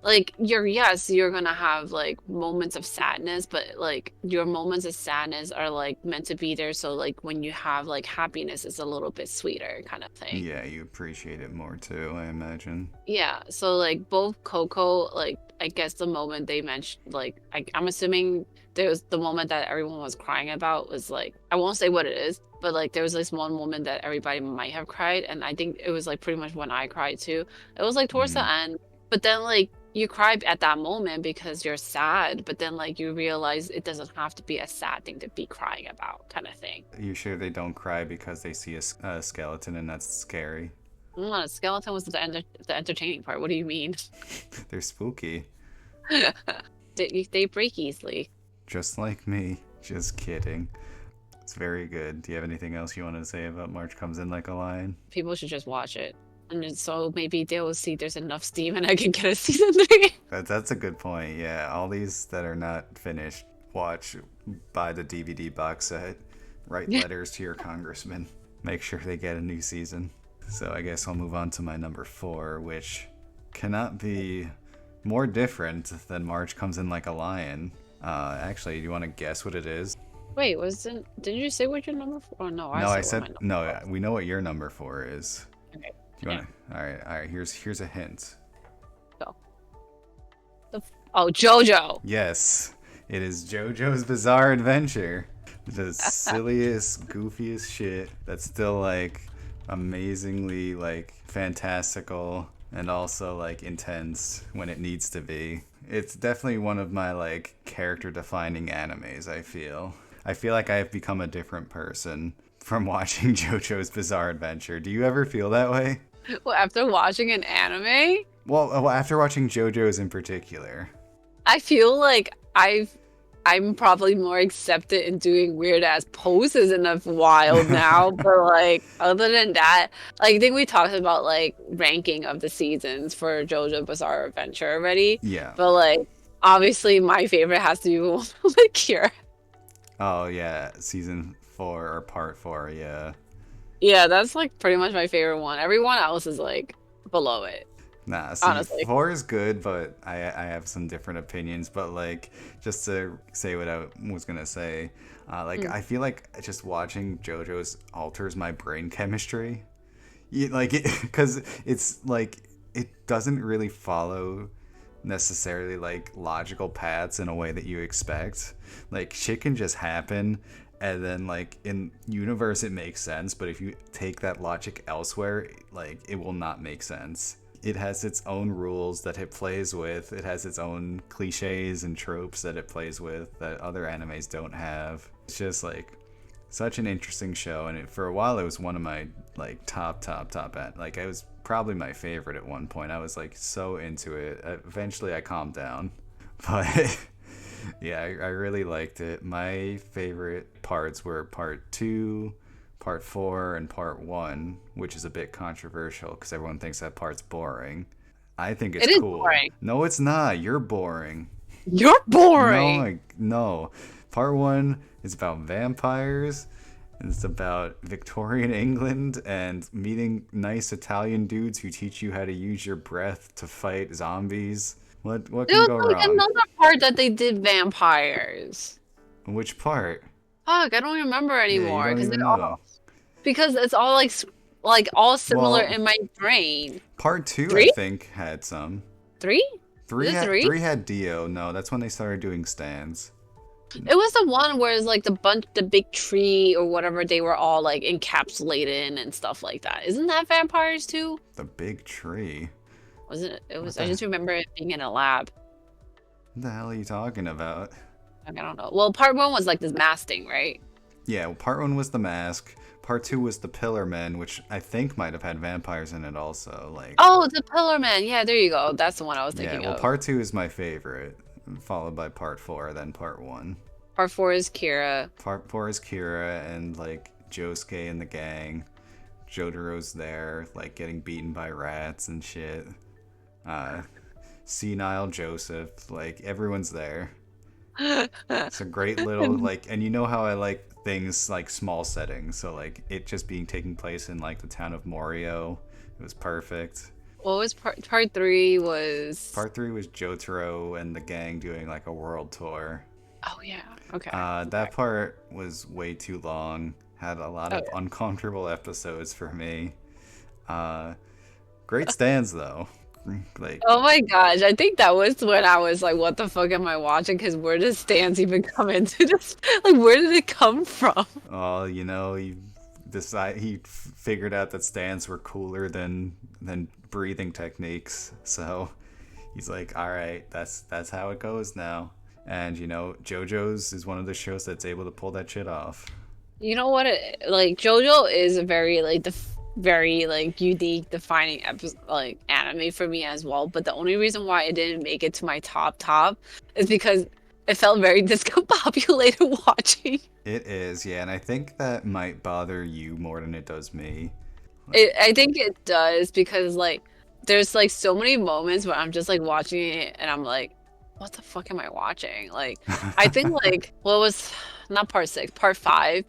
Like you're gonna have like moments of sadness, but like your moments of sadness are like meant to be there. So like when you have like happiness, it's a little bit sweeter kind of thing. Yeah, you appreciate it more too, I imagine. Yeah. So like both Coco, like I guess the moment they mentioned, like I'm assuming there was the moment that everyone was crying about was like I won't say what it is, but like there was this one moment that everybody might have cried, and I think it was like pretty much when I cried too. It was like towards the Mm. end, but then like you cry at that moment because you're sad, but then like you realize it doesn't have to be a sad thing to be crying about, kind of thing. You sure they don't cry because they see a skeleton and that's scary? Skeleton was the entertaining part. What do you mean? They're spooky. They break easily. Just like me. Just kidding. It's very good. Do you have anything else you want to say about March Comes In Like a Lion? People should just watch it. And so maybe they'll see there's enough steam and I can get a season three. That's a good point. Yeah, all these that are not finished, watch, buy the DVD box set, write letters to your congressman, make sure they get a new season. So I guess I'll move on to my number 4, which cannot be more different than March Comes In Like a Lion. Actually, do you want to guess what it is? Wait, wasn't did you say what your number four? Oh no, I No, I said what said my number no. four was. We know what your number 4 is. Okay. Do you Yeah, want to? All right. Here's a hint. go. Oh, JoJo. Yes, it is JoJo's Bizarre Adventure. The silliest, goofiest shit that's still like amazingly like fantastical and also like intense when it needs to be. It's definitely one of my like character defining animes, I feel. I feel like I have become a different person from watching JoJo's Bizarre Adventure. Do you ever feel that way? Well, after watching an anime, Well, after watching JoJo's in particular. I feel like I'm probably more accepted in doing weird ass poses in a while now. But like other than that, like I think we talked about like ranking of the seasons for JoJo Bizarre Adventure already. Yeah. But like obviously my favorite has to be with Kira. Oh, yeah. Season 4 or part 4, yeah. Yeah, that's like pretty much my favorite one. Everyone else is like below it. Nah, see, Honestly. 4 is good, but I have some different opinions. But, like, just to say what I was going to say, I feel like just watching JoJo's alters my brain chemistry. Because it's, like, it doesn't really follow necessarily, like, logical paths in a way that you expect. Like, shit can just happen, and then, like, in universe it makes sense, but if you take that logic elsewhere, like, it will not make sense. It has its own rules that it plays with. It has its own cliches and tropes that it plays with that other animes don't have. It's just like such an interesting show, and for a while it was one of my like top. Like it was probably my favorite at one point. I was like so into it. Eventually, I calmed down, but yeah, I really liked it. My favorite parts were part 2. Part 4 and part 1, which is a bit controversial because everyone thinks that part's boring. I think it's It is cool. boring. No, it's not. You're boring. You're boring. No. Part 1 is about vampires. And it's about Victorian England and meeting nice Italian dudes who teach you how to use your breath to fight zombies. What There can was go like wrong? another part that they did vampires. Which part? Fuck, I don't remember Yeah, you anymore don't because even know. it's all like all similar Well, in my brain. part 2 I 3? think had some. 3? Three Is it had 3? three had Dio. No, that's when they started doing stands. It was the one where it's like the big tree or whatever they were all like encapsulated in and stuff like that. Isn't that vampires too? The big tree. Wasn't it? It What was. the, I just remember it being in a lab. what the hell are you talking about? Like, I don't know. Well, part 1 was like this mask thing, right? Yeah, well, part 1 was the mask. Part 2 was the Pillar Men, which I think might have had vampires in it also. Like, Oh, the Pillar Man. Yeah, there you go. That's the one I was yeah, thinking well, of. part 2 is my favorite, followed by part 4, then part 1. Part 4 is Kira. Part 4 is Kira and like Josuke and the gang. Jotaro's there, like getting beaten by rats and shit. Senile Joseph, like everyone's there. It's a great little like, and you know how I like things like small settings, so like it just being taking place in like the town of Morio, it was perfect. What was part 3 was? Part 3 was Jotaro and the gang doing like a world tour. Oh yeah. Okay. That part was way too long. Had a lot of Okay. uncomfortable episodes for me. Great stands though. Like, Oh my gosh, I think that was when I was like, what the fuck am I watching? Because where does Stans even come into this? Like, where did it come from? oh, you know, he figured out that stands were cooler than breathing techniques. So he's like, all right, that's how it goes now. And you know, JoJo's is one of the shows that's able to pull that shit off. You know what? Like, JoJo is a very, like, very, like, unique, defining like, anime for me as well. But the only reason why it didn't make it to my top is because it felt very discombobulated watching. It is, yeah, and I think that might bother you more than it does me. I think it does because, like, there's, like, so many moments where I'm just, like, watching it and I'm like, what the fuck am I watching? Like, I think, like, what was, not part 6, part 5,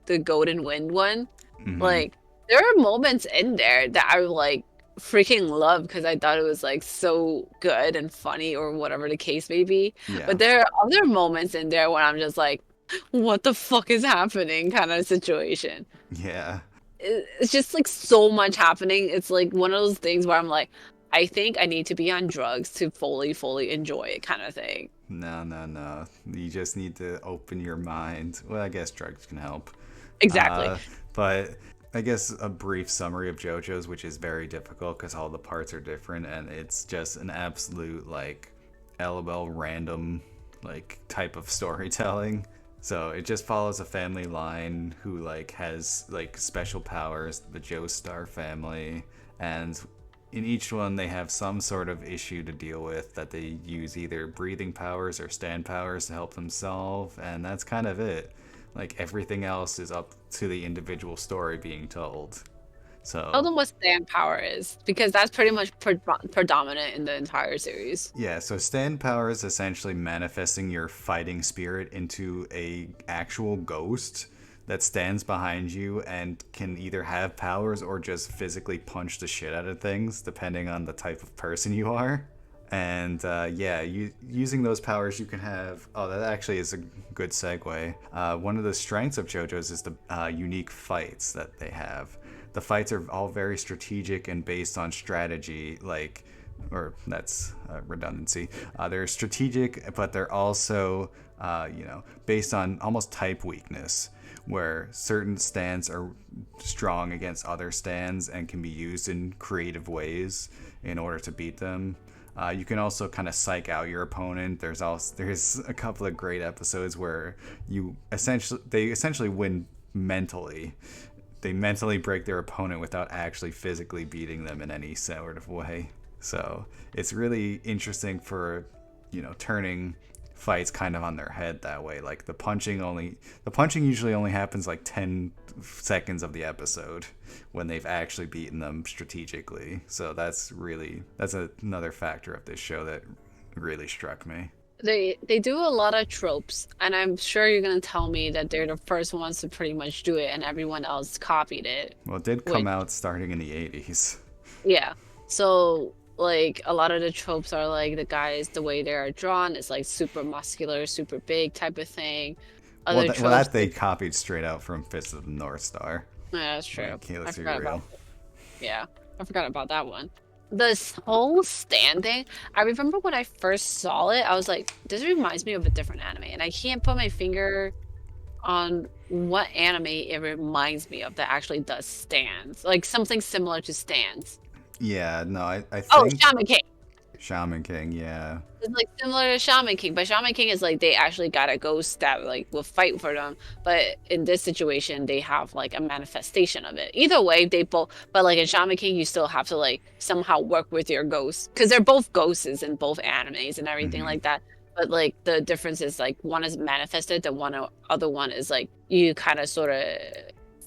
the Golden Wind one. Mhm. Like, there are moments in there that I, like, freaking love because I thought it was, like, so good and funny or whatever the case may be. Yeah. But there are other moments in there when I'm just like, what the fuck is happening kind of situation. Yeah. It's just like so much happening. It's like one of those things where I'm like, I think I need to be on drugs to fully enjoy it kind of thing. No. You just need to open your mind. Well, I guess drugs can help. Exactly. But I guess a brief summary of JoJo's, which is very difficult because all the parts are different and it's just an absolute like LOL random like type of storytelling. So it just follows a family line who like has like special powers, the Joestar family, and in each one they have some sort of issue to deal with that they use either breathing powers or stand powers to help them solve, and that's kind of it. Like everything else is up to the individual story being told. Tell So them what stand power is, because that's pretty much predominant in the entire series. yeah, so stand power is essentially manifesting your fighting spirit into a actual ghost that stands behind you and can either have powers or just physically punch the shit out of things, depending on the type of person you are. And yeah, using those powers, you can have. Oh, that actually is a good segue. One of the strengths of JoJo's is the unique fights that they have. The fights are all very strategic and based on strategy, like, or that's redundancy. They're strategic, but they're also, based on almost type weakness, where certain stands are strong against other stands and can be used in creative ways in order to beat them. You can also kind of psych out your opponent. There's a couple of great episodes where they essentially win mentally. They mentally break their opponent without actually physically beating them in any sort of way. So it's really interesting for, turning fights kind of on their head that way. Like the punching usually only happens like 10 seconds of the episode when they've actually beaten them strategically. So that's another factor of this show that really struck me. They do a lot of tropes, and I'm sure you're gonna tell me that they're the first ones to pretty much do it, and everyone else copied it. Well, it did come out starting in the 80s. Yeah. So like a lot of the tropes are like the guys, the way they are drawn is like super muscular, super big type of thing. Well, that they copied straight out from Fist of the North Star. Yeah, that's true. Like, okay, let's be forgot real. about Yeah, I forgot about that one. This whole standing, I remember when I first saw it, I was like, this reminds me of a different anime. And I can't put my finger on what anime it reminds me of that actually does stands. Like something similar to stands. Yeah, no, I think... Oh, Shaman King. Shaman King, yeah. It's like similar to Shaman King, but Shaman King is like they actually got a ghost that like will fight for them. But in this situation, they have like a manifestation of it. Either way, they both. But like in Shaman King, you still have to like somehow work with your ghosts because they're both ghosts in both animes and everything like that. But like the difference is like one is manifested, the other one is like you kind of sort of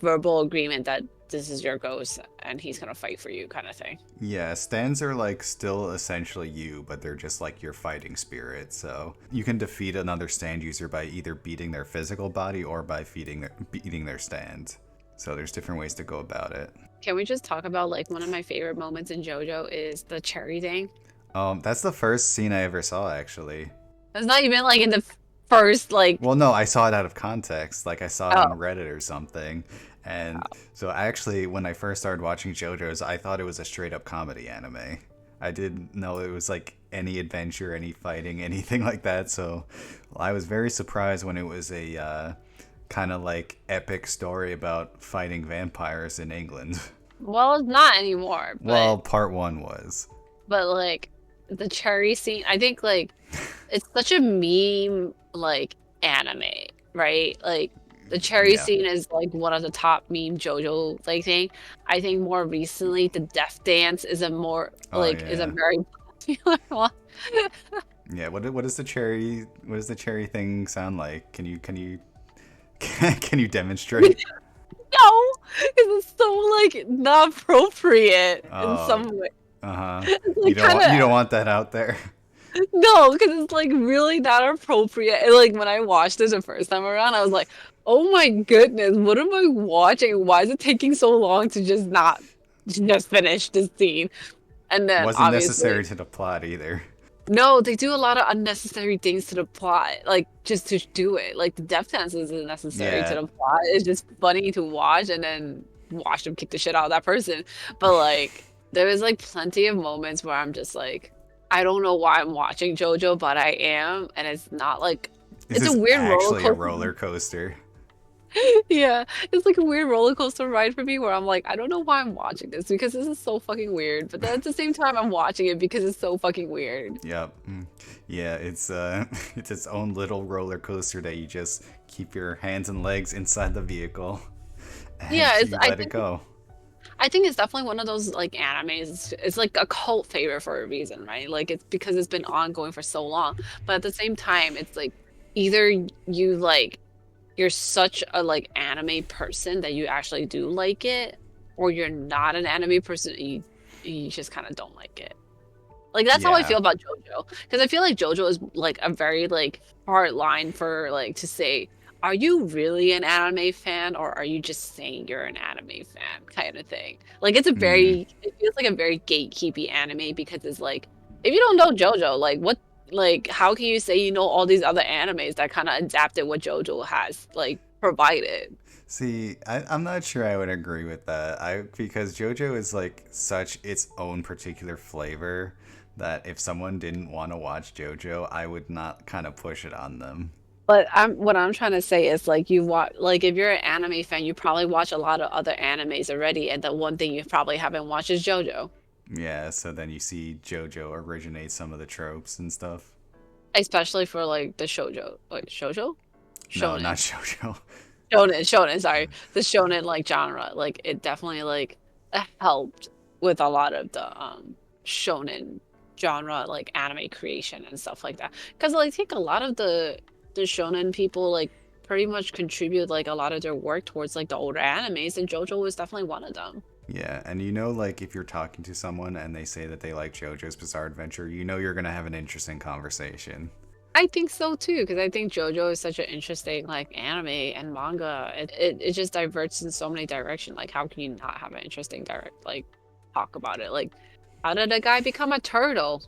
verbal agreement that this is your ghost and he's gonna fight for you kind of thing. Yeah, stands are like still essentially you, but they're just like your fighting spirit. So you can defeat another stand user by either beating their physical body or by beating their stand. So there's different ways to go about it. Can we just talk about like one of my favorite moments in JoJo is the cherry thing? That's the first scene I ever saw, actually. It's not even like in the first like. Well, no, I saw it out of context. Like I saw it on Reddit or something. And so actually, when I first started watching JoJo's, I thought it was a straight up comedy anime. I didn't know it was like any adventure, any fighting, anything like that. So I was very surprised when it was a kind of like epic story about fighting vampires in England. Well, it's not anymore. But, well, part one was. But like the cherry scene, I think like it's such a meme like anime, right? Like the cherry scene is like one of the top meme JoJo like thing. I think more recently the death dance is a more is a very popular one. Yeah, what does the cherry thing sound like? Can you demonstrate? No, because it's so like not appropriate in some way. Like, you don't want that out there. No, because it's like really not appropriate. And like when I watched this the first time around, I was like, "Oh my goodness, what am I watching? Why is it taking so long to just finish this scene?" And then wasn't necessary to the plot either. No, they do a lot of unnecessary things to the plot, like just to do it. Like the death dance isn't necessary to the plot. It's just funny to watch and then watch them kick the shit out of that person. But like there is like plenty of moments where I'm just like, I don't know why I'm watching JoJo, but I am, and it's not like it's a weird roller coaster. Yeah, it's like a weird roller coaster ride for me where I'm like, I don't know why I'm watching this because this is so fucking weird. But then at the same time, I'm watching it because it's so fucking weird. Yep. Yeah, it's it's its own little roller coaster that you just keep your hands and legs inside the vehicle and Yeah, you let it go. I think it's definitely one of those like animes. It's like a cult favorite for a reason, right? Like it's because it's been ongoing for so long. But at the same time, it's like either you like you're such a like anime person that you actually do like it, or you're not an anime person and you just kind of don't like it. Like that's how I Yeah. feel about JoJo. Because I feel like JoJo is like a very like hard line for like to say, are you really an anime fan or are you just saying you're an anime fan kind of thing. Like it's a Mm. very it feels like a very gatekeepy anime because it's like if you don't know JoJo, like what like how can you say you know all these other animes that kind of adapted what JoJo has like provided? See, I'm not sure I would agree with that. Because JoJo is like such its own particular flavor that if someone didn't want to watch JoJo, I would not kind of push it on them. But I'm what I'm trying to say is like you watch like if you're an anime fan, you probably watch a lot of other animes already, and the one thing you probably haven't watched is JoJo. Yeah, so then you see JoJo originate some of the tropes and stuff. Especially for like the shoujo, wait, shoujo, No, not shonen, JoJo. shonen. Sorry, the shonen like genre. Like it definitely like helped with a lot of the shonen genre like anime creation and stuff like that. Because like I think a lot of the shonen people like pretty much contribute like a lot of their work towards like the older animes, and JoJo was definitely one of them. Yeah, and you know, like if you're talking to someone and they say that they like JoJo's Bizarre Adventure, you know you're gonna have an interesting conversation. I think so too, because I think JoJo is such an interesting like anime and manga. It just diverts in so many directions. Like, how can you not have an interesting direct like talk about it? Like, how did a guy become a turtle?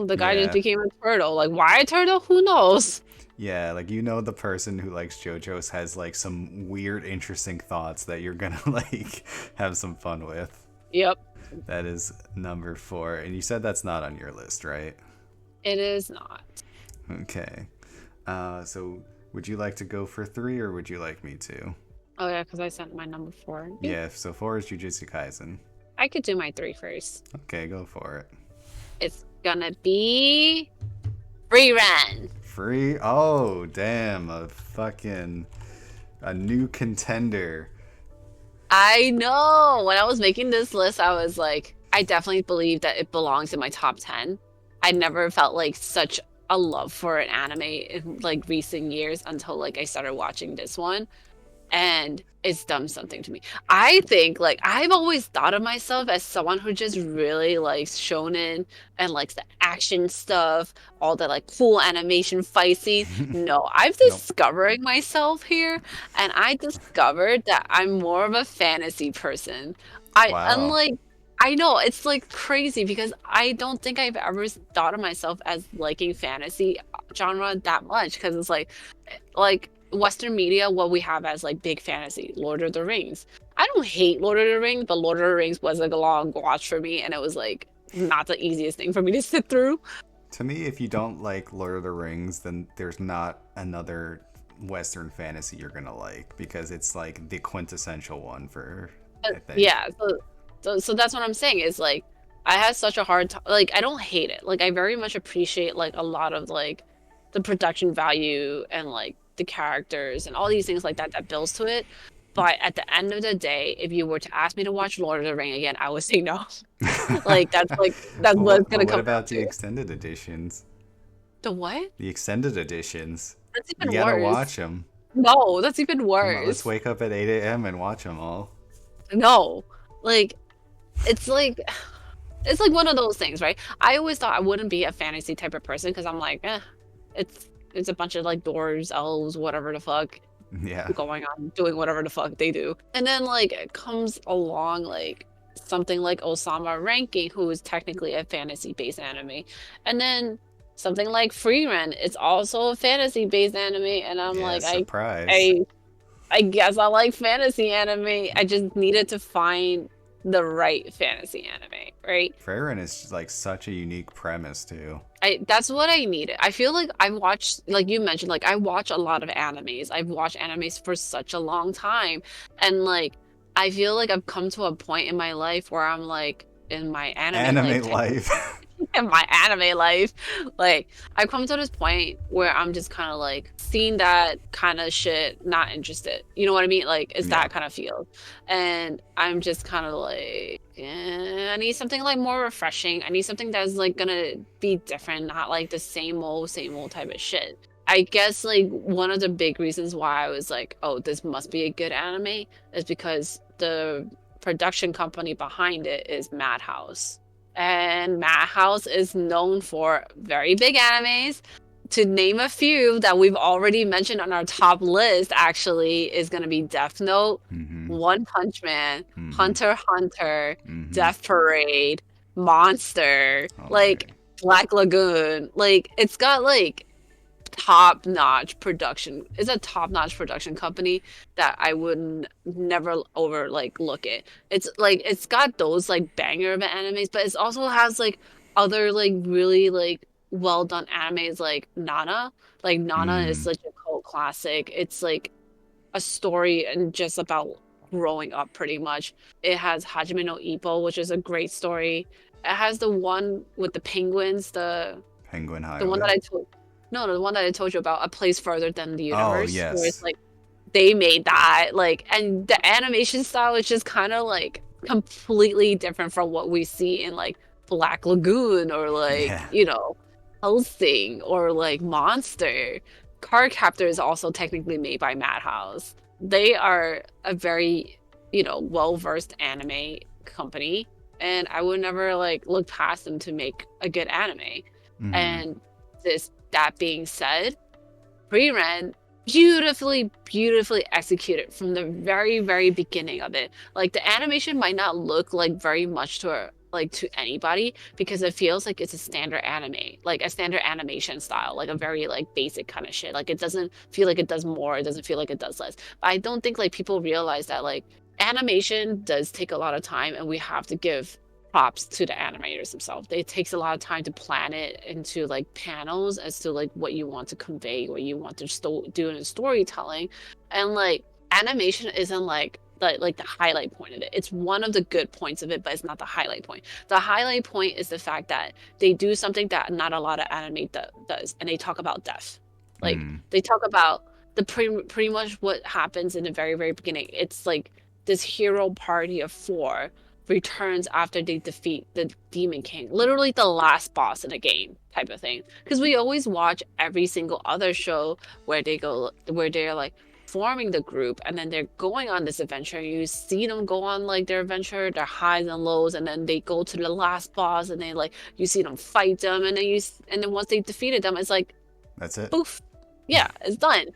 The guy just Yeah. became a turtle. Like, why a turtle? Who knows? Yeah, like you know the person who likes JoJo's has like some weird interesting thoughts that you're gonna like have some fun with. Yep, That is number 4. And you said that's not on your list, right? it is not. Okay. So would you like to go for 3 or would you like me to? Oh yeah, because I sent my number 4. Yeah, Yeah, so 4 is Jujutsu Kaisen. I could do my 3 first. Okay, go for it. It's gonna be Frieren. Free? Oh, damn. A new contender. I know. When I was making this list, I was like, I definitely believe that it belongs in my top 10. I never felt like such a love for an anime in like recent years until like I started watching this one, and it's done something to me. I think like I've always thought of myself as someone who just really likes shonen and likes the action stuff, all the like cool animation fight scenes. No, I've Nope. discovering myself here, and I discovered that I'm more of a fantasy person. I Wow. unlike I know it's like crazy because I don't think I've ever thought of myself as liking fantasy genre that much because it's like Western media, what we have as like big fantasy, Lord of the Rings. I don't hate Lord of the Rings, but Lord of the Rings was like a long watch for me, and it was like not the easiest thing for me to sit through. To me, if you don't like Lord of the Rings, then there's not another Western fantasy you're gonna like because it's like the quintessential one for, I think. Yeah, so that's what I'm saying is like I had such a hard time. Like I don't hate it. Like I very much appreciate like a lot of like the production value and like the characters and all these things like that that builds to it. But at the end of the day, if you were to ask me to watch Lord of the Ring again, I would say no. Like that's what it's But gonna what come down about the to. extended editions? The what? The extended editions. That's You even gotta watch worse. them. No, that's even Come on, let's worse. wake up at 8 a.m. and watch them all. No. Like it's like it's like one of those things, right? I always thought I wouldn't be a fantasy type of person because I'm like, it's a bunch of like dwarves, elves, whatever the fuck Yeah. going on, doing whatever the fuck they do. And then like it comes along like something like Osama ranking, who is technically a fantasy based anime. And then something like Frieren, it's also a fantasy based anime. And I'm Yeah, like, surprise. I I guess I like fantasy anime. I just needed to find the right fantasy anime right? Frieren is like such a unique premise too. That's what I needed. I feel like I watched, like you mentioned, like I watch a lot of animes. I've watched animes for such a long time, and like I feel like I've come to a point in my life where I'm like in my anime life, Anime life. in my anime life, like I've come to this point where I'm just kind of like seeing that kind of shit, not interested. You know what I mean? Like it's Yeah. that kind of feel, and I'm just kind of like, I need something like more refreshing. I need something that's like gonna be different, not like the same old type of shit. I guess like one of the big reasons why I was like, oh, this must be a good anime is because the production company behind it is Madhouse. And Madhouse is known for very big animes. To name a few that we've already mentioned on our top list, actually, is going to be Death Note, Mm-hmm. One Punch Man, Mm-hmm. Hunter x Hunter, Mm-hmm. Death Parade, Monster, Oh, like Black Lagoon. Like, it's got like top-notch production. It's a top-notch production company that I would never over like look at. It's like it's got those like banger of animes, but it also has like other like really like well done animes like Nana. Like Nana is Mm. such a cult classic. It's like a story and just about growing up pretty much. It has Hajime no Ippo, which is a great story. It has the one with the penguins, Penguin the one that Highway. I told no, the one that I told you about, A Place Further Than the Oh, Universe, where it's yes. like they made that, like, and the animation style is just kind of like completely different from what we see in like Black Lagoon or like, Yeah. you know, Hellsing or like Monster. Cardcaptor is also technically made by Madhouse. They are a very, you know, well-versed anime company, and I would never like look past them to make a good anime. Mm-hmm. And that being said, Frieren beautifully executed from the very beginning of it. Like the animation might not look like very much to anybody because it feels like it's a standard anime, like a standard animation style, like a very like basic kind of shit. Like it doesn't feel like it does more, it doesn't feel like it does less. But I don't think like people realize that like animation does take a lot of time and we have to give props to the animators themselves. It takes a lot of time to plan it into like panels as to like what you want to convey, what you want to do in storytelling, and like animation isn't like the highlight point of it. It's one of the good points of it, but it's not the highlight point. The highlight point is the fact that they do something that not a lot of anime does, and they talk about death. Like Mm. they talk about the pretty much what happens in the very beginning. It's like this hero party of 4 returns after they defeat the Demon King, literally the last boss in the game type of thing. Because we always watch every single other show where they're like forming the group and then they're going on this adventure. You see them go on like their adventure, their highs and lows, and then they go to the last boss and they like you see them fight them, and then once they defeated them, it's like That's it. poof, yeah, it's done.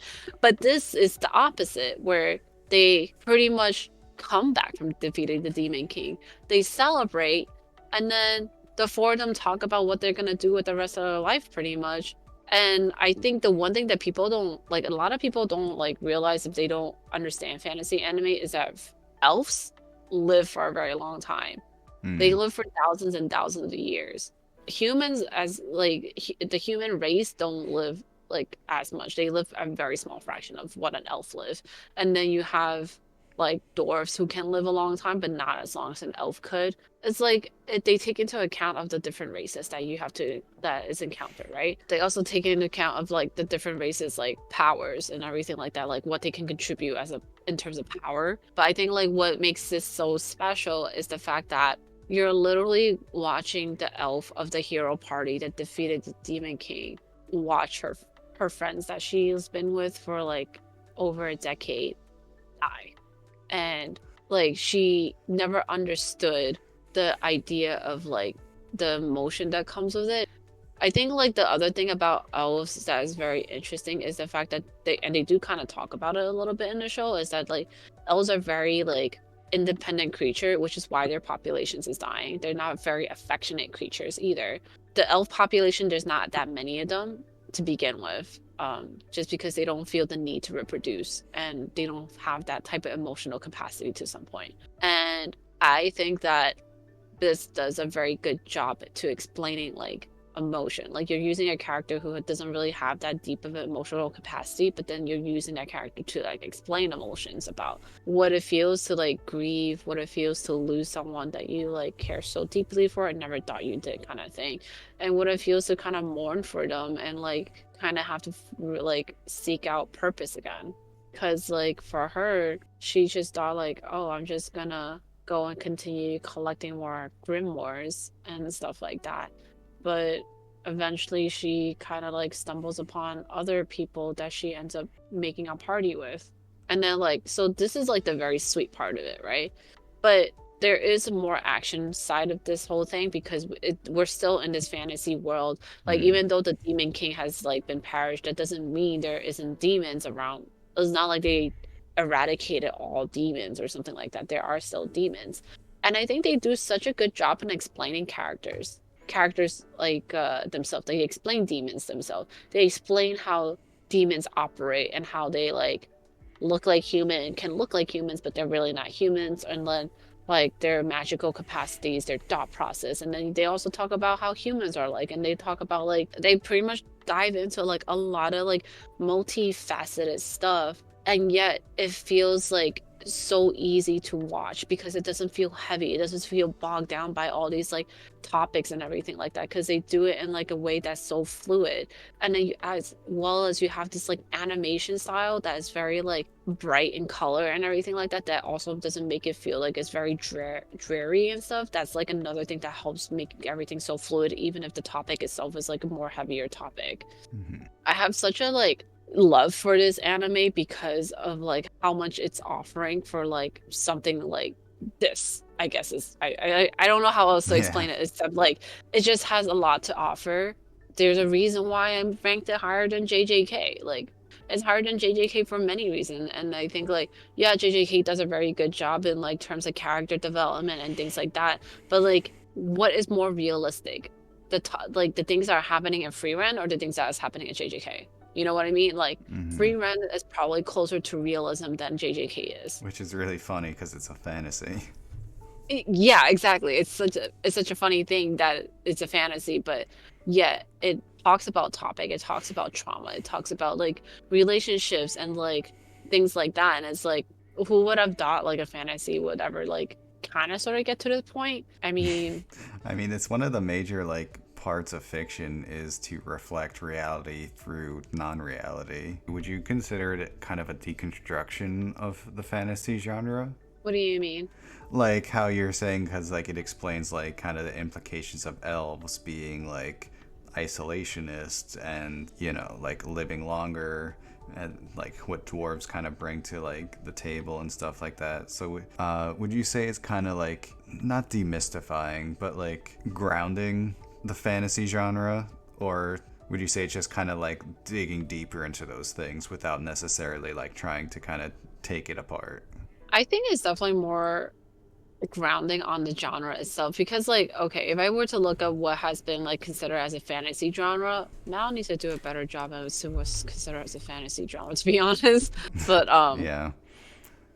But this is the opposite, where they pretty much come back from defeating the Demon King. They celebrate, and then the 4 of them talk about what they're gonna do with the rest of their life, pretty much. And I think the one thing that people don't like, a lot of people don't like realize if they don't understand fantasy anime, is that elves live for a very long time. They Mm. live for thousands and thousands of years. Humans, as like the human race, don't live like as much. They live a very small fraction of what an elf lives. And then you have like dwarves who can live a long time, but not as long as an elf could. It's like they take into account of the different races that is encountered, right? They also take into account of like the different races, like powers and everything like that, like what they can contribute in terms of power. But I think like what makes this so special is the fact that you're literally watching the elf of the hero party that defeated the Demon King watch her friends that she's been with for like over a decade die. And like she never understood the idea of like the emotion that comes with it. I think like the other thing about elves that is very interesting is the fact that they do kind of talk about it a little bit in the show, is that like elves are very like independent creature, which is why their populations is dying. They're not very affectionate creatures either. The elf population, there's not that many of them to begin with, just because they don't feel the need to reproduce and they don't have that type of emotional capacity to some point. And I think that this does a very good job to explaining like emotion. Like you're using a character who doesn't really have that deep of an emotional capacity, but then you're using that character to like explain emotions about what it feels to like grieve, what it feels to lose someone that you like care so deeply for and never thought you did, kind of thing, and what it feels to kind of mourn for them and like kind of have to like seek out purpose again. Because like for her, she just thought like, oh, I'm just gonna go and continue collecting more grimoires and stuff like that. But eventually she kind of like stumbles upon other people that she ends up making a party with. And then like, so this is like the very sweet part of it, right? But there is a more action side of this whole thing because we're still in this fantasy world. Like even though the Demon King has like been perished, that doesn't mean there isn't demons around. It's not like they eradicated all demons or something like that. There are still demons. And I think they do such a good job in explaining characters like themselves. They explain demons themselves. They explain how demons operate and how they like can look like humans, but they're really not humans. And then like their magical capacities, their thought process. And then they also talk about how humans are like, and they talk about like, they pretty much dive into like a lot of like multifaceted stuff. And yet it feels like so easy to watch because it doesn't feel heavy. It doesn't feel bogged down by all these like topics and everything like that because they do it in like a way that's so fluid. And then as well as you have this like animation style that is very like bright in color and everything like that, that also doesn't make it feel like it's very dreary and stuff. That's like another thing that helps make everything so fluid, even if the topic itself is like a more heavier topic. I have such a like love for this anime because of like how much it's offering for like something like this. I guess is I don't know how else to explain it except like it just has a lot to offer. There's a reason why I'm ranked it higher than JJK. Like it's higher than JJK for many reasons, and I think like yeah, JJK does a very good job in like terms of character development and things like that. But like, what is more realistic? Like the things that are happening in Frieren or the things that is happening in JJK? You know what I mean? Like, Frieren is probably closer to realism than JJK is. Which is really funny because it's a fantasy. Yeah, exactly. It's such a funny thing that it's a fantasy, but yet it talks about topic. It talks about trauma. It talks about like relationships and like things like that. And it's like, who would have thought like a fantasy would ever like kind of sort of get to this point? I mean, it's one of the major like parts of fiction is to reflect reality through non-reality. Would you consider it kind of a deconstruction of the fantasy genre? what do you mean? Like how you're saying, because like it explains like kind of the implications of elves being like isolationist and like living longer and like what dwarves kind of bring to like the table and stuff like that. So would you say it's kind of like not demystifying but like grounding the fantasy genre, or would you say it's just kind of like digging deeper into those things without necessarily like trying to kind of take it apart? I think it's definitely more grounding on the genre itself because like okay, if I were to look at what has been like considered as a fantasy genre, Mal needs to do a better job as to what's considered as a fantasy genre, to be honest. But Yeah.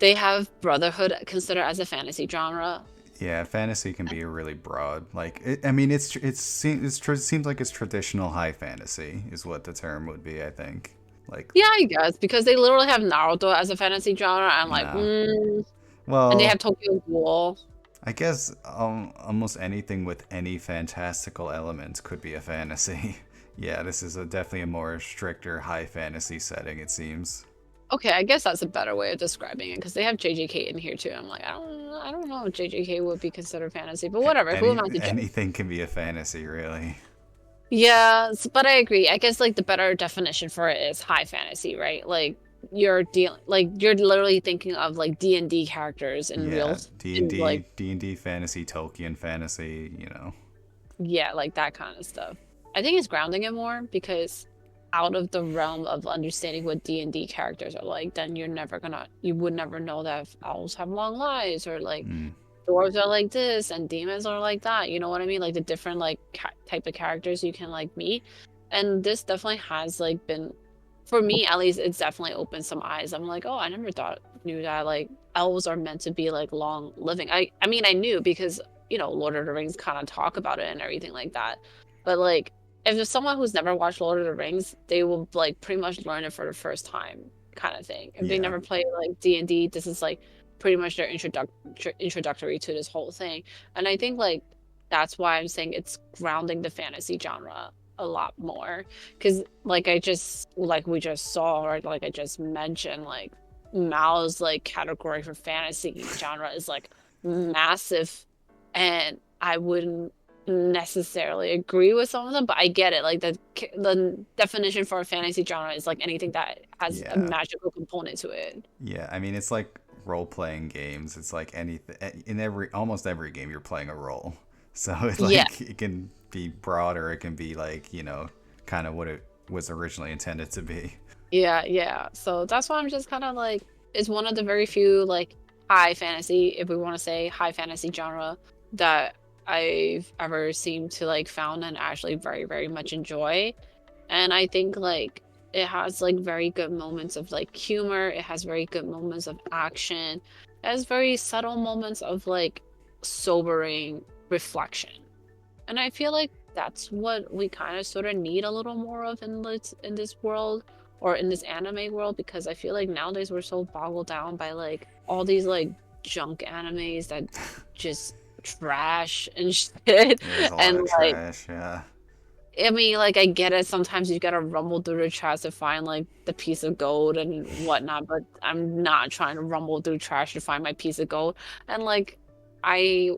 they have Brotherhood considered as a fantasy genre. Yeah, fantasy can be really broad. Like, it seems like it's traditional high fantasy is what the term would be. I think. Like. Yeah, I guess because they literally have Naruto as a fantasy genre. I'm like, well, and they have Tokyo Ghoul. I guess almost anything with any fantastical elements could be a fantasy. Yeah, this is definitely a more stricter high fantasy setting. It seems. Okay, I guess that's a better way of describing it because they have JJK in here too. I'm like, I don't know if JJK would be considered fantasy, but whatever. Who am I to judge? Anything can be a fantasy, really. Yeah, but I agree. I guess like the better definition for it is high fantasy, right? Like you're literally thinking of like D&D characters in real D&D, like D&D fantasy, Tolkien fantasy, Yeah, like that kind of stuff. I think it's grounding it more because out of the realm of understanding what D&D characters are like, then you would never know that owls have long lives or like dwarves are like this and demons are like that. You know what I mean? Like the different like type of characters you can like meet. And this definitely has like been, for me at least, it's definitely opened some eyes. I'm like, oh, I never knew that like elves are meant to be like long living. I mean, I knew because Lord of the Rings kind of talk about it and everything like that. But like, if there's someone who's never watched Lord of the Rings, they will like pretty much learn it for the first time, kind of thing. If they Yeah. never played like D&D, this is like pretty much their introductory to this whole thing. And I think like that's why I'm saying it's grounding the fantasy genre a lot more, because like we just saw, or like I just mentioned, like Mao's like category for fantasy genre is like massive, and I wouldn't necessarily agree with some of them, but I get it. Like the definition for a fantasy genre is like anything that has a Yeah. magical component to it. Yeah. I mean, it's like role-playing games. It's like anything in almost every game you're playing a role. So it Yeah, like it can be broad or it can be like, kind of what it was originally intended to be. yeah, yeah. So that's why I'm just kind of like, it's one of the very few like high fantasy, if we want to say high fantasy genre, that I've ever seemed to like found and actually very, very much enjoy. And I think like it has like very good moments of like humor, it has very good moments of action, it has very subtle moments of like sobering reflection. And I feel like that's what we kind of sort of need a little more of in this world, or in this anime world, because I feel like nowadays we're so boggled down by like all these like junk animes that just trash and shit. There's a lot And of like, trash, yeah. I mean, like, I get it. Sometimes you gotta rumble through the trash to find like the piece of gold and whatnot, but I'm not trying to rumble through trash to find my piece of gold. And like, I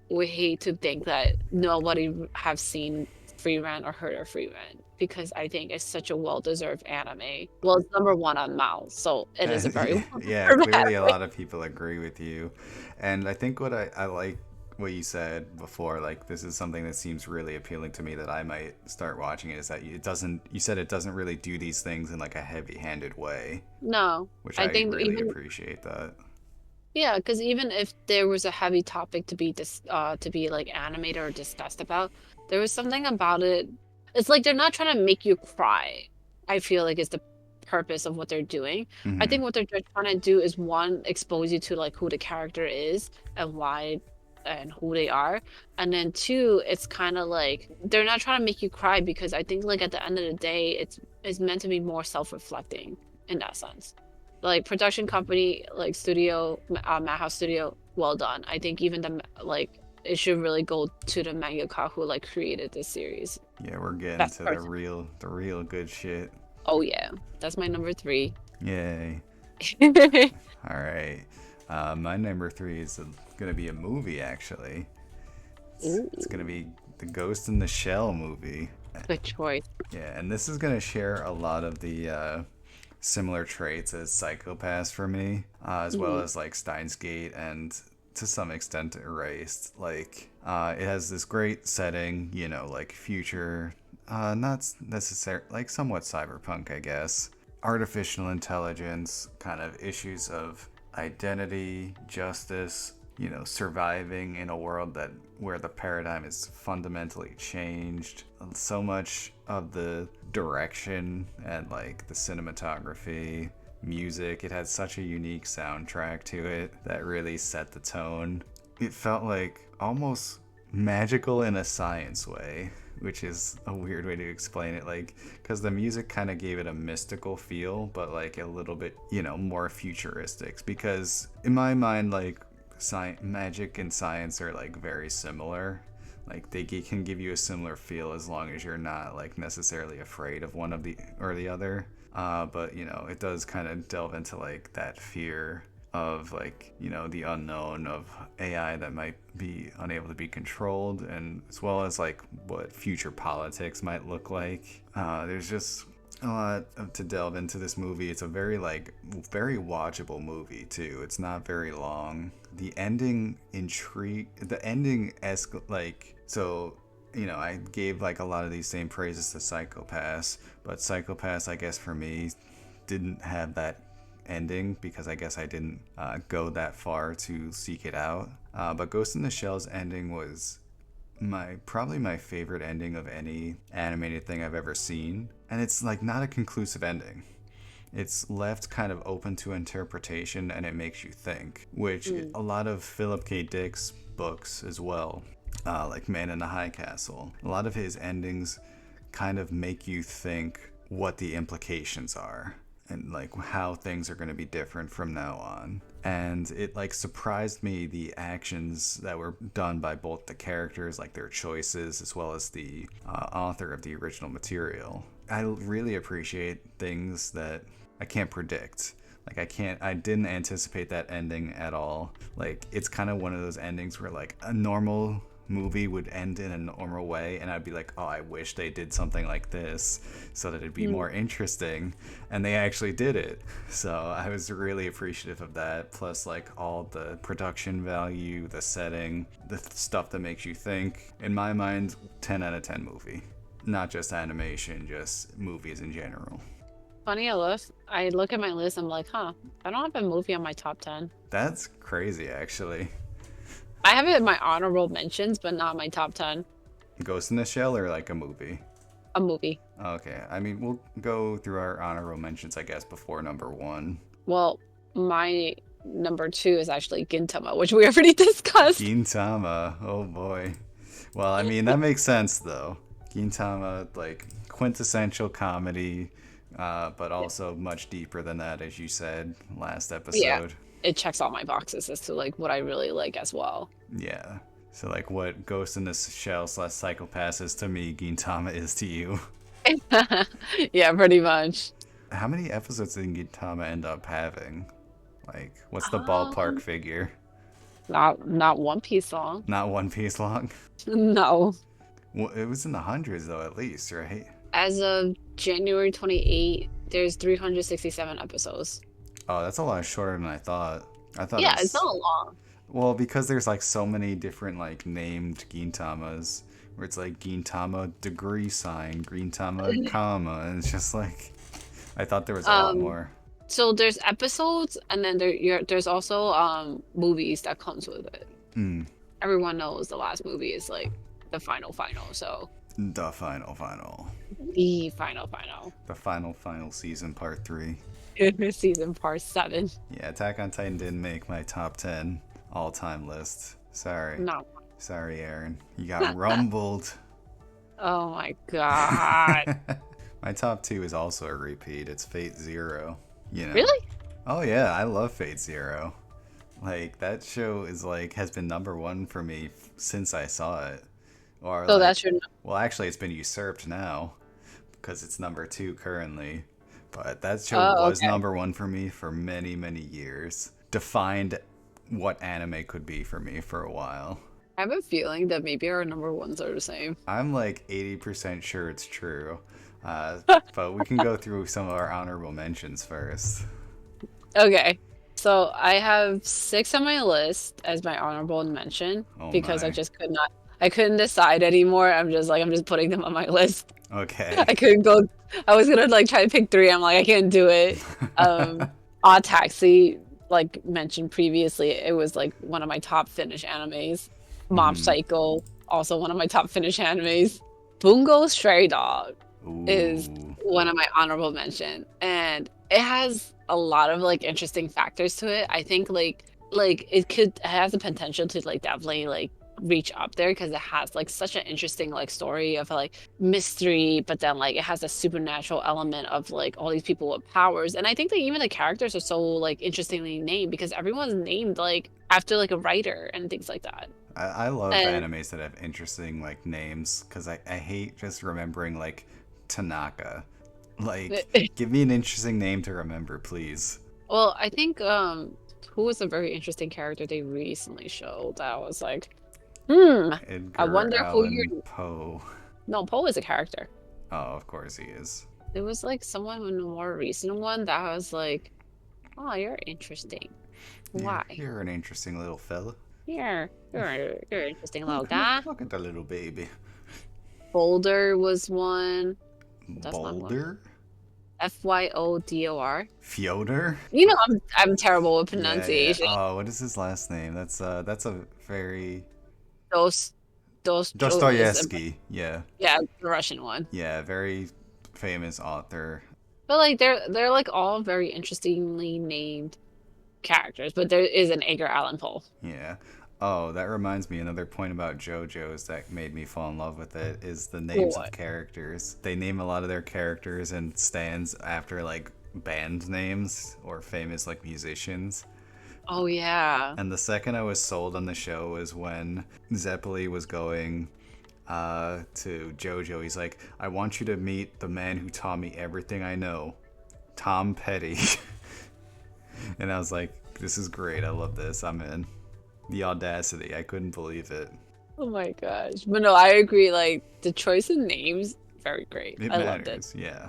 would hate to think that nobody have seen Frieren or heard of Frieren, because I think it's such a well-deserved anime. Well, it's number one on Mal, so it is a very Yeah, well-deserved clearly a anime. lot of people agree with you. And I think what I like what you said before, like this is something that seems really appealing to me that I might start watching it, is that you said it doesn't really do these things in like a heavy-handed way, No, which I I think really even appreciate that. yeah, because even if there was a heavy topic to be to be like animated or discussed about, there was something about it. It's like they're not trying to make you cry. I feel like is the purpose of what they're doing. I Hmm. think what they're just trying to do is, one, expose you to like who the character is and why and who they are, and then two, it's kind of like they're not trying to make you cry, because I think like at the end of the day, it's meant to be more self-reflecting in that sense. Like production company, like studio, Madhouse Studio, well done. I think even like it should really go to the mangaka who like created this series. Yeah, we're getting Best to person. the real good shit. Oh yeah, that's my number three. Yay. All right. My number three is gonna be a movie, actually. It's Ooh, gonna be the Ghost in the Shell movie. good choice. Yeah, and this is gonna share a lot of the similar traits as Psychopaths for me, as well Mhm. as like Steins Gate and to some extent Erased. Like, it has this great setting, like future, not necessarily like somewhat cyberpunk, I guess. Artificial intelligence, kind of issues of identity, justice, surviving in a world where the paradigm is fundamentally changed. So much of the direction and like the cinematography, music, it had such a unique soundtrack to it that really set the tone. It felt like almost magical in a science way, which is a weird way to explain it, like, because the music kind of gave it a mystical feel, but like a little bit, more futuristic, because in my mind, like, magic and science are like very similar. Like they can give you a similar feel as long as you're not like necessarily afraid of one of the or the other. But it does kind of delve into like that fear of like the unknown of AI that might be unable to be controlled, and as well as like what future politics might look like. There's just a lot to delve into this movie. It's a very watchable movie too. It's not very long. The ending like, so I gave like a lot of these same praises to Psychopaths, but Psychopaths, I guess for me, didn't have that ending because I guess I didn't go that far to seek it out. But Ghost in the Shell's ending was probably my favorite ending of any animated thing I've ever seen. And it's like not a conclusive ending. It's left kind of open to interpretation and it makes you think, which Mm. a lot of Philip K. Dick's books as well, like Man in the High Castle. A lot of his endings kind of make you think what the implications are and like how things are going to be different from now on. And it like surprised me the actions that were done by both the characters, like their choices, as well as the author of the original material. I really appreciate things that I can't predict. Like I didn't anticipate that ending at all. Like it's kind of one of those endings where like a normal movie would end in a normal way and I'd be like, oh, I wish they did something like this so that it'd be more interesting, and they actually did it. So I was really appreciative of that, plus like all the production value, the setting, the stuff that makes you think. In my mind, 10 out of 10 movie. Not just animation, just movies in general. Funny enough, I look at my list, I'm like, I don't have a movie on my top 10. That's crazy, actually. I have it in my honorable mentions, but not my top 10. Ghost in the Shell or like a movie? A movie. Okay, I mean, we'll go through our honorable mentions, I guess, before number 1. Well, my number 2 is actually Gintama, which we already discussed. Gintama, oh boy. Well, I mean, that makes sense, though. Gintama, like, quintessential comedy, but also much deeper than that, as you said last episode. Yeah, it checks all my boxes as to, like, what I really like as well. Yeah. So, like, what Ghost in the Shell / Psychopaths is to me, Gintama is to you. Yeah, pretty much. How many episodes did Gintama end up having? Like, what's the ballpark figure? Not One Piece long. Not One Piece long? No. Well, it was in the hundreds, though, at least, right? As of January 28, there's 367 episodes. Oh, that's a lot shorter than I thought. Yeah, it's not long. Well, because there's like so many different like named Gintamas, where it's like Gintama degree sign, Gintama comma, and it's just like I thought there was a lot more. So there's episodes, and then there's also movies that comes with it. Everyone knows the last movie is like the final, so. The final. The final season part 3. Season part 7. Yeah, Attack on Titan didn't make my top 10 all-time list. Sorry. No. Sorry, Aaron. You got rumbled. Oh my god. My top 2 is also a repeat. It's Fate Zero. You know. Really? Oh yeah, I love Fate Zero. Like that show is like has been number 1 for me since I saw it. Or so like, that's your. Well, actually, it's been usurped now because it's number 2 currently. But that show was number 1 for me for many, many years. Defined what anime could be for me for a while. I have a feeling that maybe our number 1s are the same. I'm like 80% sure it's true. But we can go through some of our honorable mentions first. Okay. So I have 6 on my list as my honorable mention because I just I couldn't decide anymore. I'm just putting them on my list. Okay. I couldn't go. I was gonna like try to pick 3. I'm like, I can't do it. Odd Taxi, like mentioned previously, it was like one of my top Finnish animes. Mob Psycho, also one of my top Finnish animes. Bungo Stray Dog is one of my honorable mention, and it has a lot of like interesting factors to it. I think like it has the potential to like definitely like reach up there because it has like such an interesting like story of like mystery, but then like it has a supernatural element of like all these people with powers. And I think that even the characters are so like interestingly named because everyone's named like after like a writer and things like that. I love animes that have interesting like names because I hate just remembering like Tanaka. Like give me an interesting name to remember, please. Well, I think who was a very interesting character they recently showed that I was like Edgar I wonder Allan who you're. Poe. No, Poe is a character. Oh, of course he is. There was like someone in a more recent one that I was like, oh, you're interesting. Why? You're an interesting little fella. You're an interesting little guy. Look at the little baby. Boulder was one. That's not Boulder? Fyodor. Fyodor? You know, I'm terrible with pronunciation. Yeah. Oh, what is his last name? That's a very Dostoevsky. Yeah. Yeah, the Russian one. Yeah, very famous author. But like they're like all very interestingly named characters, but there is an Edgar Allan Poe. Yeah. Oh, that reminds me, another point about JoJo's that made me fall in love with it is the names of What? characters. They name a lot of their characters and stands after like band names or famous like musicians. Oh yeah. And the second I was sold on the show was when Zeppeli was going to JoJo. He's like, I want you to meet the man who taught me everything I know, Tom Petty. And I was like, this is great. I love this. I'm in. The audacity. I couldn't believe it. Oh my gosh. But no, I agree. Like the choice of names, very great. It I loved it. matters. Yeah.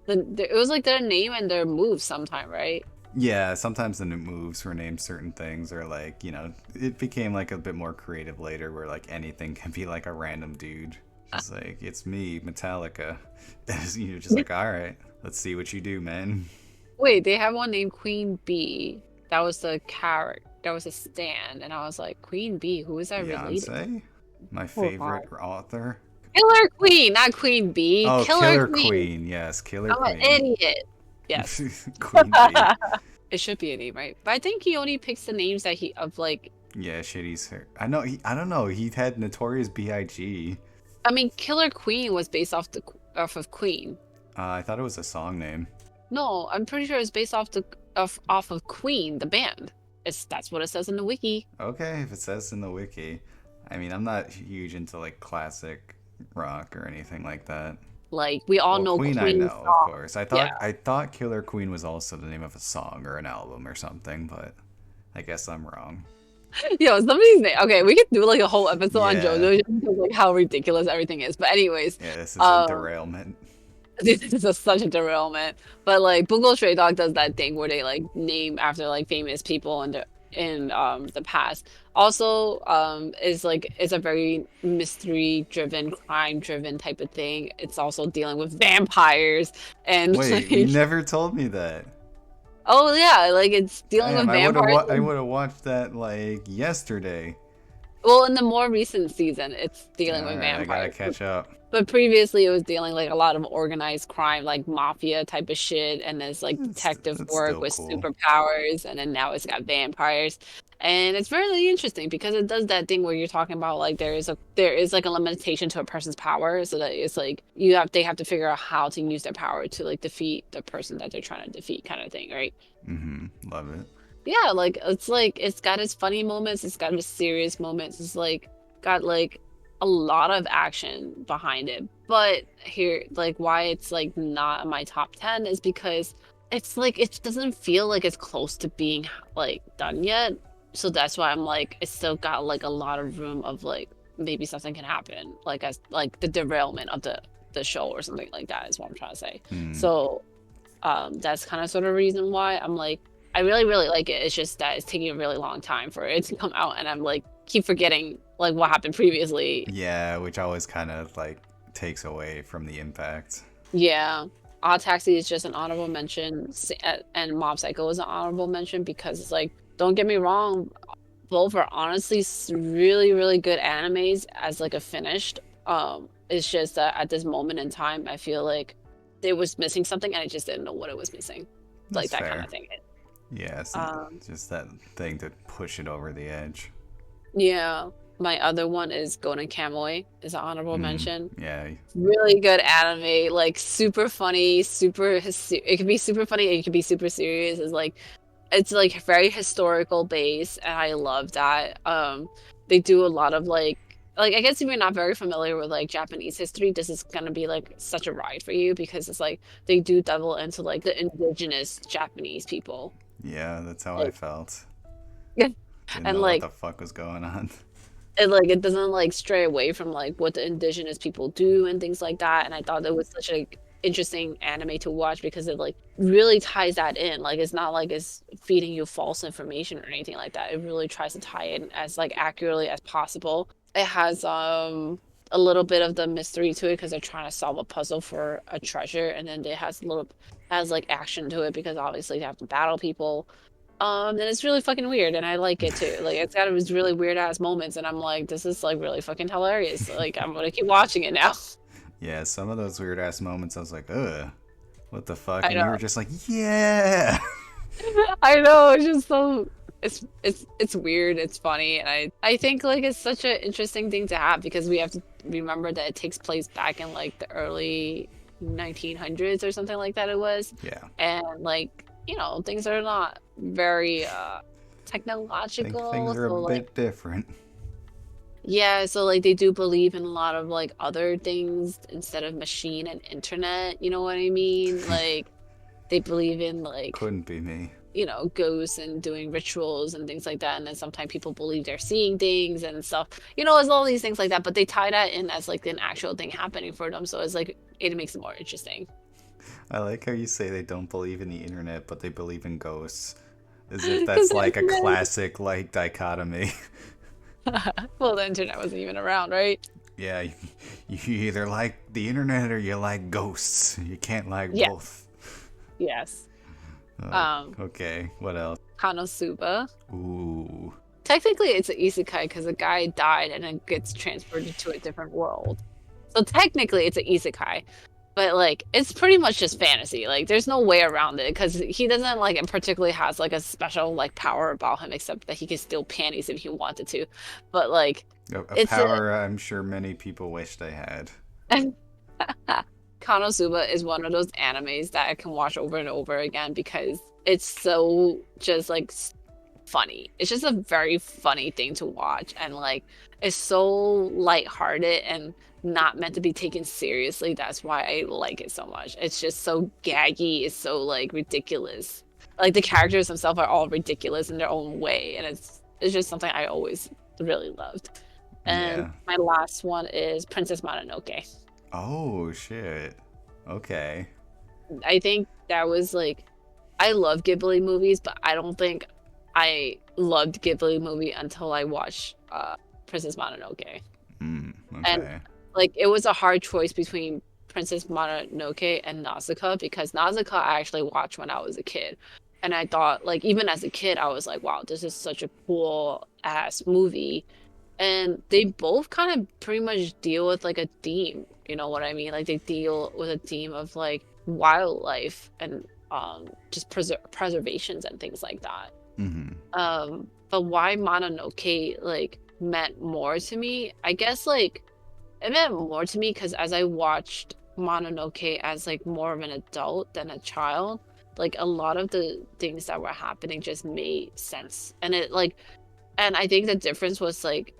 It was like their name and their moves sometime, right? Yeah, sometimes the new moves were named certain things, or like, it became like a bit more creative later where like anything can be like a random dude. Just like, it's me, Metallica. And you're just like, all right, let's see what you do, man. Wait, they have one named Queen Bee. That was the character. That was a stand, and I was like, Queen Bee, who is that related? Beyonce, my Oh, favorite wow. author. Killer Queen, not Queen Bee. Oh, Killer Killer Queen. Queen. Yes, Killer I'm an Queen. idiot. Yes. Queen Bee. It should be a name, right? But I think he only picks the names that he of like. Yeah, shitty's her. I know. I don't know. He had Notorious B.I.G. I mean, Killer Queen was based off of Queen. I thought it was a song name. No, I'm pretty sure it's based off of Queen, the band. That's what it says in the wiki. Okay, if it says in the wiki. I mean, I'm not huge into like classic rock or anything like that. Like we all Well, know Queen, I Queen know, of song. course. Yeah. I thought Killer Queen was also the name of a song or an album or something, but I guess I'm wrong. Yo, somebody's name. Okay, we could do like a whole episode on Yeah. JoJo just because like how ridiculous everything is. But anyways, Yeah, this is a derailment. this is such a derailment. But like Bungo Stray Dog does that thing where they like name after like famous people in the past. Also, it's a very mystery driven, crime driven type of thing. It's also dealing with vampires and Wait, like you never told me that. oh yeah, like it's dealing Damn, with vampires. I would have watched that like yesterday. Well, in the more recent season, it's dealing All with right, I gotta vampires. catch up. But previously, it was dealing like a lot of organized crime, like mafia type of shit, and there's like detective That's work still with cool. superpowers, and then now it's got vampires, and it's really interesting because it does that thing where you're talking about like there is like a limitation to a person's power, so that it's like they have to figure out how to use their power to like defeat the person that they're trying to defeat, kind of thing, right? Love it. Yeah, like it's got its funny moments, it's got its serious moments, it's like got like a lot of action behind it. But here, like why it's like not in my top 10 is because it's like it doesn't feel like it's close to being like done yet. So that's why I'm like it's still got like a lot of room of like maybe something can happen, like as like the derailment of the show or something like that is what I'm trying to say. So that's kind of sort of reason why I'm like I really, really like it. It's just that it's taking a really long time for it to come out, and I'm like keep forgetting like what happened previously. Yeah, which always kind of like takes away from the impact. Yeah, Odd Taxi is just an honorable mention, and Mob Psycho is an honorable mention because it's like don't get me wrong, both are honestly really, really good animes as like a finished. It's just that at this moment in time, I feel like it was missing something, and I just didn't know what it was missing, like That's that fair. kind of thing. Yeah, just that thing to push it over the edge. Yeah, my other one is Golden Kamuy is an honorable mention. Yeah. Really good anime, like super funny, it can be super funny, it can be super serious. It's like very historical based, and I love that. They do a lot of like I guess if you're not very familiar with like Japanese history, this is gonna be like such a ride for you because it's like they do double into like the indigenous Japanese people. Yeah, that's how I Like, felt. yeah, Didn't and know like what the fuck was going on. it doesn't like stray away from like what the indigenous people do and things like that. And I thought that was such a interesting anime to watch because it like really ties that in. Like it's not like it's feeding you false information or anything like that. It really tries to tie in as like accurately as possible. It has a little bit of the mystery to it because they're trying to solve a puzzle for a treasure, and then it has like action to it because obviously they have to battle people. And it's really fucking weird, and I like it too. Like it's got these really weird ass moments, and I'm like, this is like really fucking hilarious. Like I'm gonna keep watching it now. Yeah, some of those weird ass moments I was like, ugh, what the fuck? I And you know. were just like, yeah. I know. it's weird, it's funny, and I think like it's such an interesting thing to have because we have to remember that it takes place back in like the early 1900s or something like that it was. Yeah. And like, things are not very Think technological, things are a so like bit different. yeah, so like they do believe in a lot of like other things instead of machine and internet, you know what I mean? Like they believe in like Couldn't be me. ghosts and doing rituals and things like that. And then sometimes people believe they're seeing things and stuff. It's all these things like that, but they tie that in as like an actual thing happening for them. So it's like it makes it more interesting. I like how you say they don't believe in the internet, but they believe in ghosts. As if Because that's the like a internet, classic like dichotomy. well, the internet wasn't even around, right? Yeah, you either like the internet or you like ghosts. You can't like Yeah. both. Yes. Oh, okay, what else? Konosuba. Ooh. Technically, it's an isekai because a guy died and then gets transferred into a different world. So technically, it's an isekai, but like it's pretty much just fantasy. Like there's no way around it because he doesn't like and particularly has like a special like power about him except that he can steal panties if he wanted to. But like A it's a power I'm sure many people wish they had. Konosuba is one of those animes that I can watch over and over again because it's so just like funny. It's just a very funny thing to watch and like it's so lighthearted and not meant to be taken seriously. That's why I like it so much. It's just so gaggy, it's so like ridiculous. Like the characters themselves are all ridiculous in their own way and it's just something I always really loved. And Yeah. my last one is Princess Mononoke. Oh shit. Okay. I think that was like I love Ghibli movies, but I don't think I loved Ghibli movie until I watched Princess Mononoke. And Okay. like it was a hard choice between Princess Mononoke and Nausicaa because Nausicaa I actually watched when I was a kid. And I thought like even as a kid I was like, wow, this is such a cool ass movie. And they both kind of pretty much deal with like a theme, you know what I mean? Like they deal with a theme of like wildlife and just preservations and things like that. Mm-hmm. But why Mononoke like meant more to me, I guess like it meant more to me because as I watched Mononoke as like more of an adult than a child, like a lot of the things that were happening just made sense. And I think the difference was like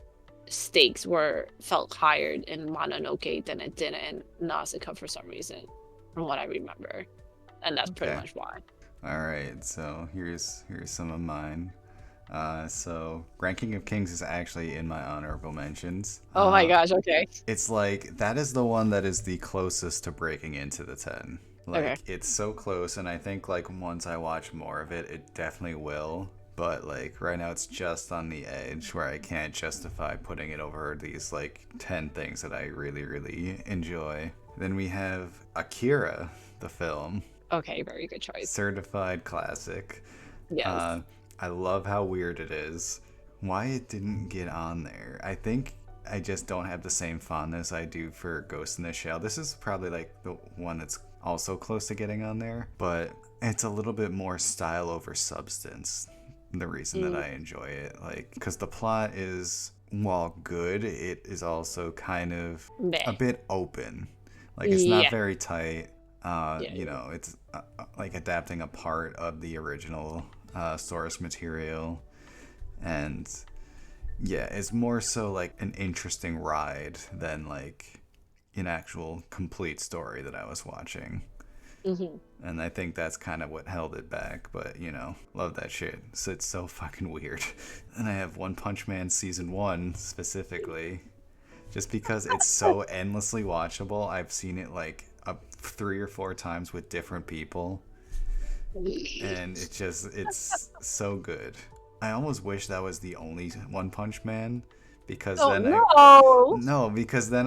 stakes were felt higher in Mononoke than it did in Nausicaa for some reason, from what I remember. And that's pretty Okay. much why. All right. So here's some of mine. So Ranking of Kings is actually in my honorable mentions. Oh my gosh, okay. It's like that is the one that is the closest to breaking into the 10. Okay. Like it's so close, and I think like once I watch more of it, it definitely will. But like right now, it's just on the edge where I can't justify putting it over these like 10 things that I really really enjoy. Then we have Akira, the film, Okay, very good choice. certified classic. Yes. I love how weird it is. Why it didn't get on there? I think I just don't have the same fondness I do for Ghost in the Shell. This is probably like the one that's also close to getting on there, but it's a little bit more style over substance. The reason that I enjoy it, like, because the plot is, while good, it is also kind of Meh. a bit open. Like, it's not Yeah. very tight. Yeah. It's like adapting a part of the original source material, and yeah, it's more so like an interesting ride than like an actual complete story that I was watching. And I think that's kind of what held it back, but love that shit. So it's so fucking weird. And I have One Punch Man season 1 specifically, just because it's so endlessly watchable. I've seen it like up 3 or 4 times with different people, and it's so good. I almost wish that was the only One Punch Man, because Oh then no! no, because then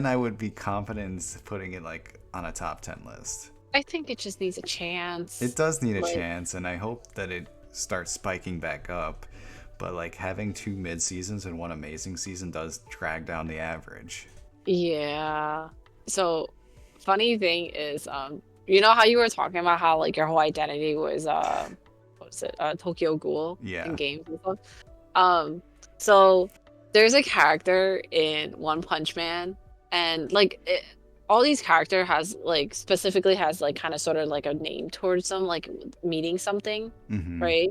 I would be confident in putting it like on a top 10 list. I think it just needs a chance. It does need a Like, chance, and I hope that it starts spiking back up. But like having 2 mid seasons and 1 amazing season does drag down the average. yeah. So, funny thing is, you know how you were talking about how like your whole identity was was it? Tokyo Ghoul Yeah. in games and stuff. So there's a character in One Punch Man, and like all these character has like specifically has like kind of sort of like a name towards them, like meaning something, Mm-hmm. right?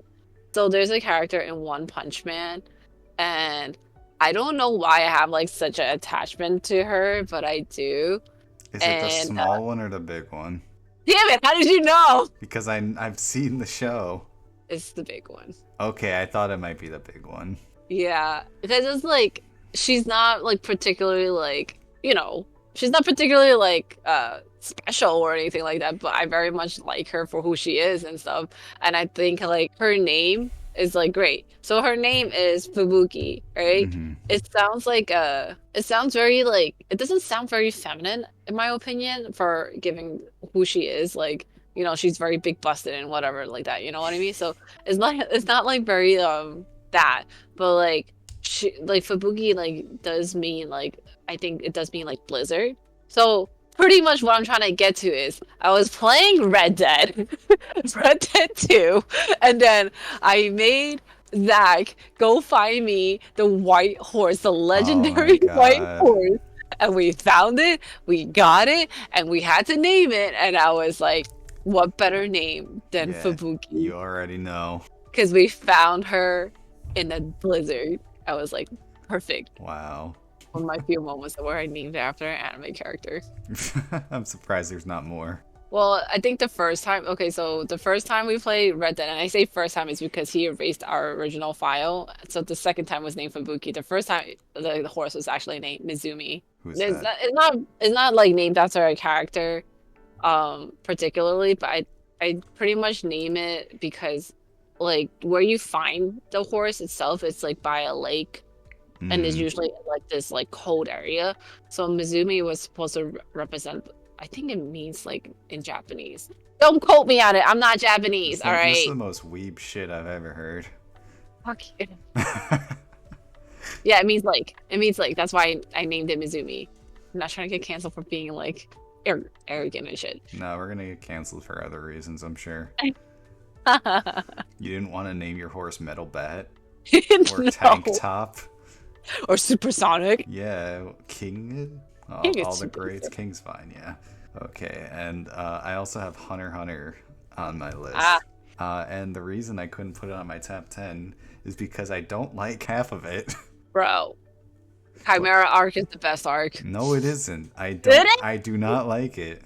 So there's a character in One Punch Man, and I don't know why I have like such an attachment to her, but I do. Is it the And small one or the big one? damn it, how did you know? Because I've seen the show. It's the big one. Okay, I thought it might be the big one. Yeah, because it's like she's not like particularly like, she's not particularly like special or anything like that, but I very much like her for who she is and stuff. And I think like her name is like great. So her name is Fubuki, right? Mm-hmm. It sounds very like, it doesn't sound very feminine in my opinion for giving who she is, like, she's very big busted and whatever like that, you know what I mean? So it's not like very that, but like she like Fubuki like does mean like, I think it does mean like blizzard. So pretty much what I'm trying to get to is I was playing Red Dead, Red Dead 2, and then I made Zach go find me the white horse, the legendary white horse. And we found it, we got it, and we had to name it. And I was like, what better name than Fubuki? You already know. Because we found her in a blizzard. I was like, perfect. Wow. One of my few moments where I named after an anime character. I'm surprised there's not more. Well, I think the first time we played Red Dead, and I say first time is because he erased our original file. So the second time was named Fubuki. The first time the horse was actually named Mizumi. Who's that? It's not like named after a character particularly, but I pretty much name it because like where you find the horse itself, it's like by a lake. And is usually like this like cold area. So Mizumi was supposed to represent, I think it means like in Japanese. Don't quote me on it. I'm not Japanese, all right? This is the most weeb shit I've ever heard. Fuck you. Yeah, it means like. That's why I named it Mizumi. I'm not trying to get canceled for being like arrogant and shit. No, we're gonna get canceled for other reasons, I'm sure. You didn't want to name your horse Metal Bat? Or No. Tank Top? Or Supersonic. Yeah, King? Oh, King is all the super greats. sick. King's fine, yeah. Okay, and I also have Hunter x Hunter on my list. And the reason I couldn't put it on my top 10 is because I don't like half of it. Bro. Chimera arc is the best arc. No, it isn't. I do not like it.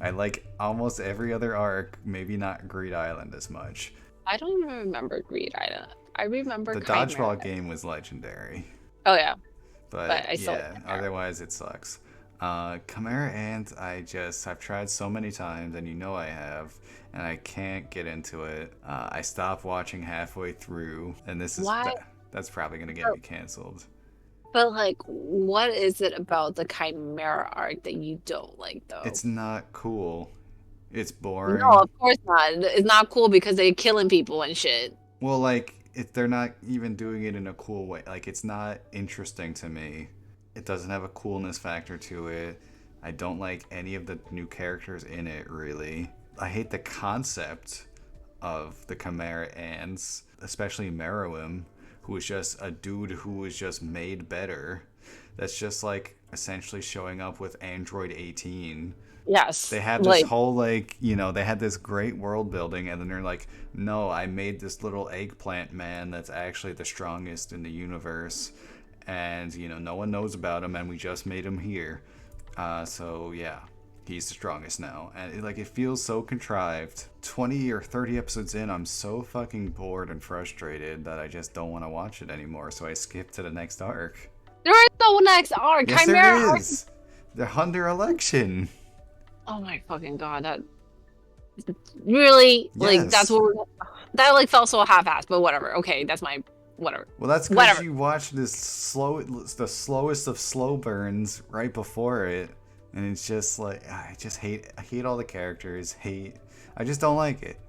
I like almost every other arc, maybe not Greed Island as much. I don't even remember Greed Island. I remember the Chimera. dodgeball game was legendary. Oh yeah. But I still yeah, like otherwise it sucks. Chimera Ant, I've tried so many times, and you know I have, and I can't get into it. I stopped watching halfway through, and that's probably gonna get me canceled. But like, what is it about the Chimera arc that you don't like though? It's not cool. It's boring. No, of course not. It's not cool because they're killing people and shit. Well, like, they're not even doing it in a cool way. Like, it's not interesting to me. It doesn't have a coolness factor to it. I don't like any of the new characters in it, really. I hate the concept of the Chimera Ants, especially Meruem, who is just a dude who was just made better. That's just, like, essentially showing up with Android 18. Yes. They have this whole, like, they had this great world building, and then they're like, no, I made this little eggplant man that's actually the strongest in the universe, and, no one knows about him, and we just made him here. So, yeah, he's the strongest now. And, it feels so contrived. 20 or 30 episodes in, I'm so fucking bored and frustrated that I just don't want to watch it anymore, so I skip to the next arc. There is no next arc. Yes, Chimera there is. The Hunter election. Oh my fucking god, that really that's what that felt so half-assed, but whatever. Okay, that's my whatever. Well, that's because you watched the slowest of slow burns right before it, and it's just like I hate all the characters. I just don't like it.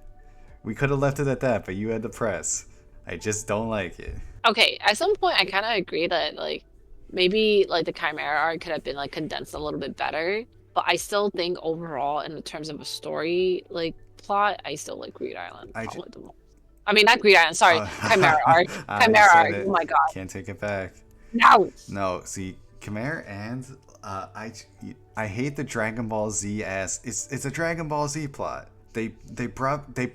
We could have left it at that, but you had to press. I just don't like it. Okay, at some point I kind of agree that maybe the Chimera arc could have been condensed a little bit better. But I still think overall, in terms of a story like plot, I still like Greed Island I probably the most. I mean, not Greed Island. Sorry, Chimera arc. you Chimera said arc. it. Oh my god. Can't take it back. No. No, see, Chimera and I hate the Dragon Ball Z ass. It's a Dragon Ball Z plot. They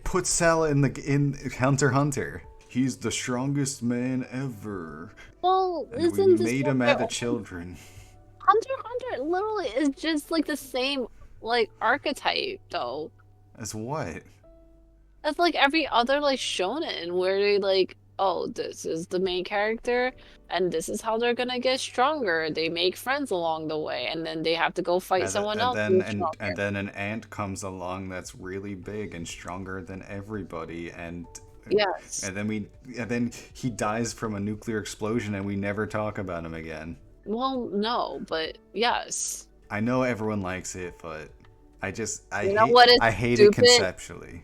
put Cell in Hunter x Hunter. He's the strongest man ever. Well, And we isn't this made what him they're- out of children. Hunter x Hunter literally is just like the same like archetype though. As what? That's like every other like shonen where they like, oh, this is the main character and this is how they're gonna get stronger. They make friends along the way and then they have to go fight someone else. And then an ant comes along that's really big and stronger than everybody, and Yes. and then he dies from a nuclear explosion and we never talk about him again. Well, no, but yes. I know everyone likes it, but I You know what is hate stupid? it conceptually.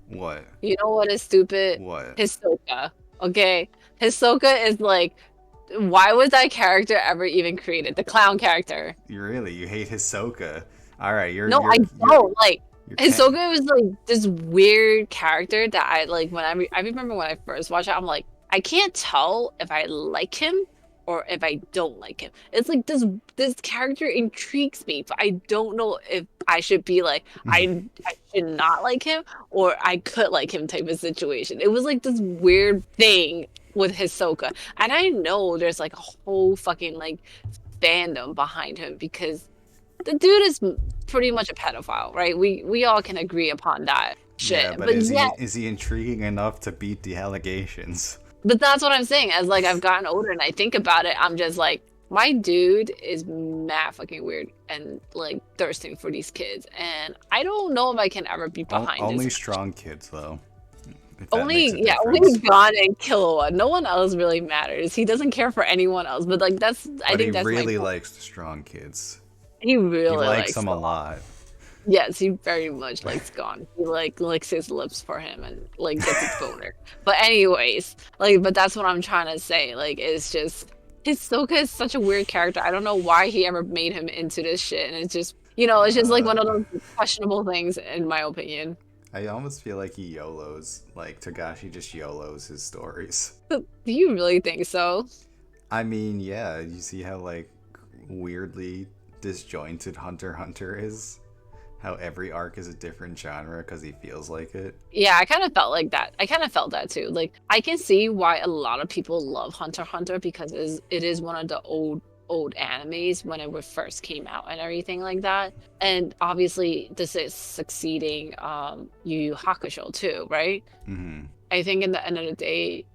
What? You know what is stupid? What? Hisoka. Okay? Hisoka is like, why was that character ever even created? The clown character. You hate Hisoka. All right, No, I don't. Like, you're Hisoka was like this weird character that I like when I remember when I first watched it, I'm like, I can't tell if I like him or if I don't like him. It's like this character intrigues me, but I don't know if I should be like I should not like him or I could like him type of situation. It was like this weird thing with Hisoka. And I know there's like a whole fucking like fandom behind him because the dude is pretty much a pedophile, right? We all can agree upon that shit. Yeah, but is he intriguing enough to beat the allegations? But that's what I'm saying. As like I've gotten older and I think about it, I'm just like, my dude is mad fucking weird and like thirsting for these kids, and I don't know if I can ever be behind Only this. strong kids though. Only difference. Gon and Killua. No one else really matters. He doesn't care for anyone else. But like I But think that's he really my point. likes the strong kids. He really He likes them a them. lot. Yes, he very much likes Gon. He like licks his lips for him and like gets his boner. But anyways, like, but that's what I'm trying to say. Like, it's just Hisoka is such a weird character. I don't know why he ever made him into this shit, and it's just it's just like one of those questionable things in my opinion. I almost feel like he YOLOs. Like Togashi just YOLOs his stories. Do you really think so? I mean, yeah. You see how like weirdly disjointed Hunter x Hunter is. How every arc is a different genre because he feels like it. Yeah, I kind of felt like that. I kind of felt that too. Like, I can see why a lot of people love Hunter x Hunter because it is one of the old animes when it first came out and everything like that. And obviously, this is succeeding Yu Yu Hakusho too, right? Mm-hmm. I think in the end of the day,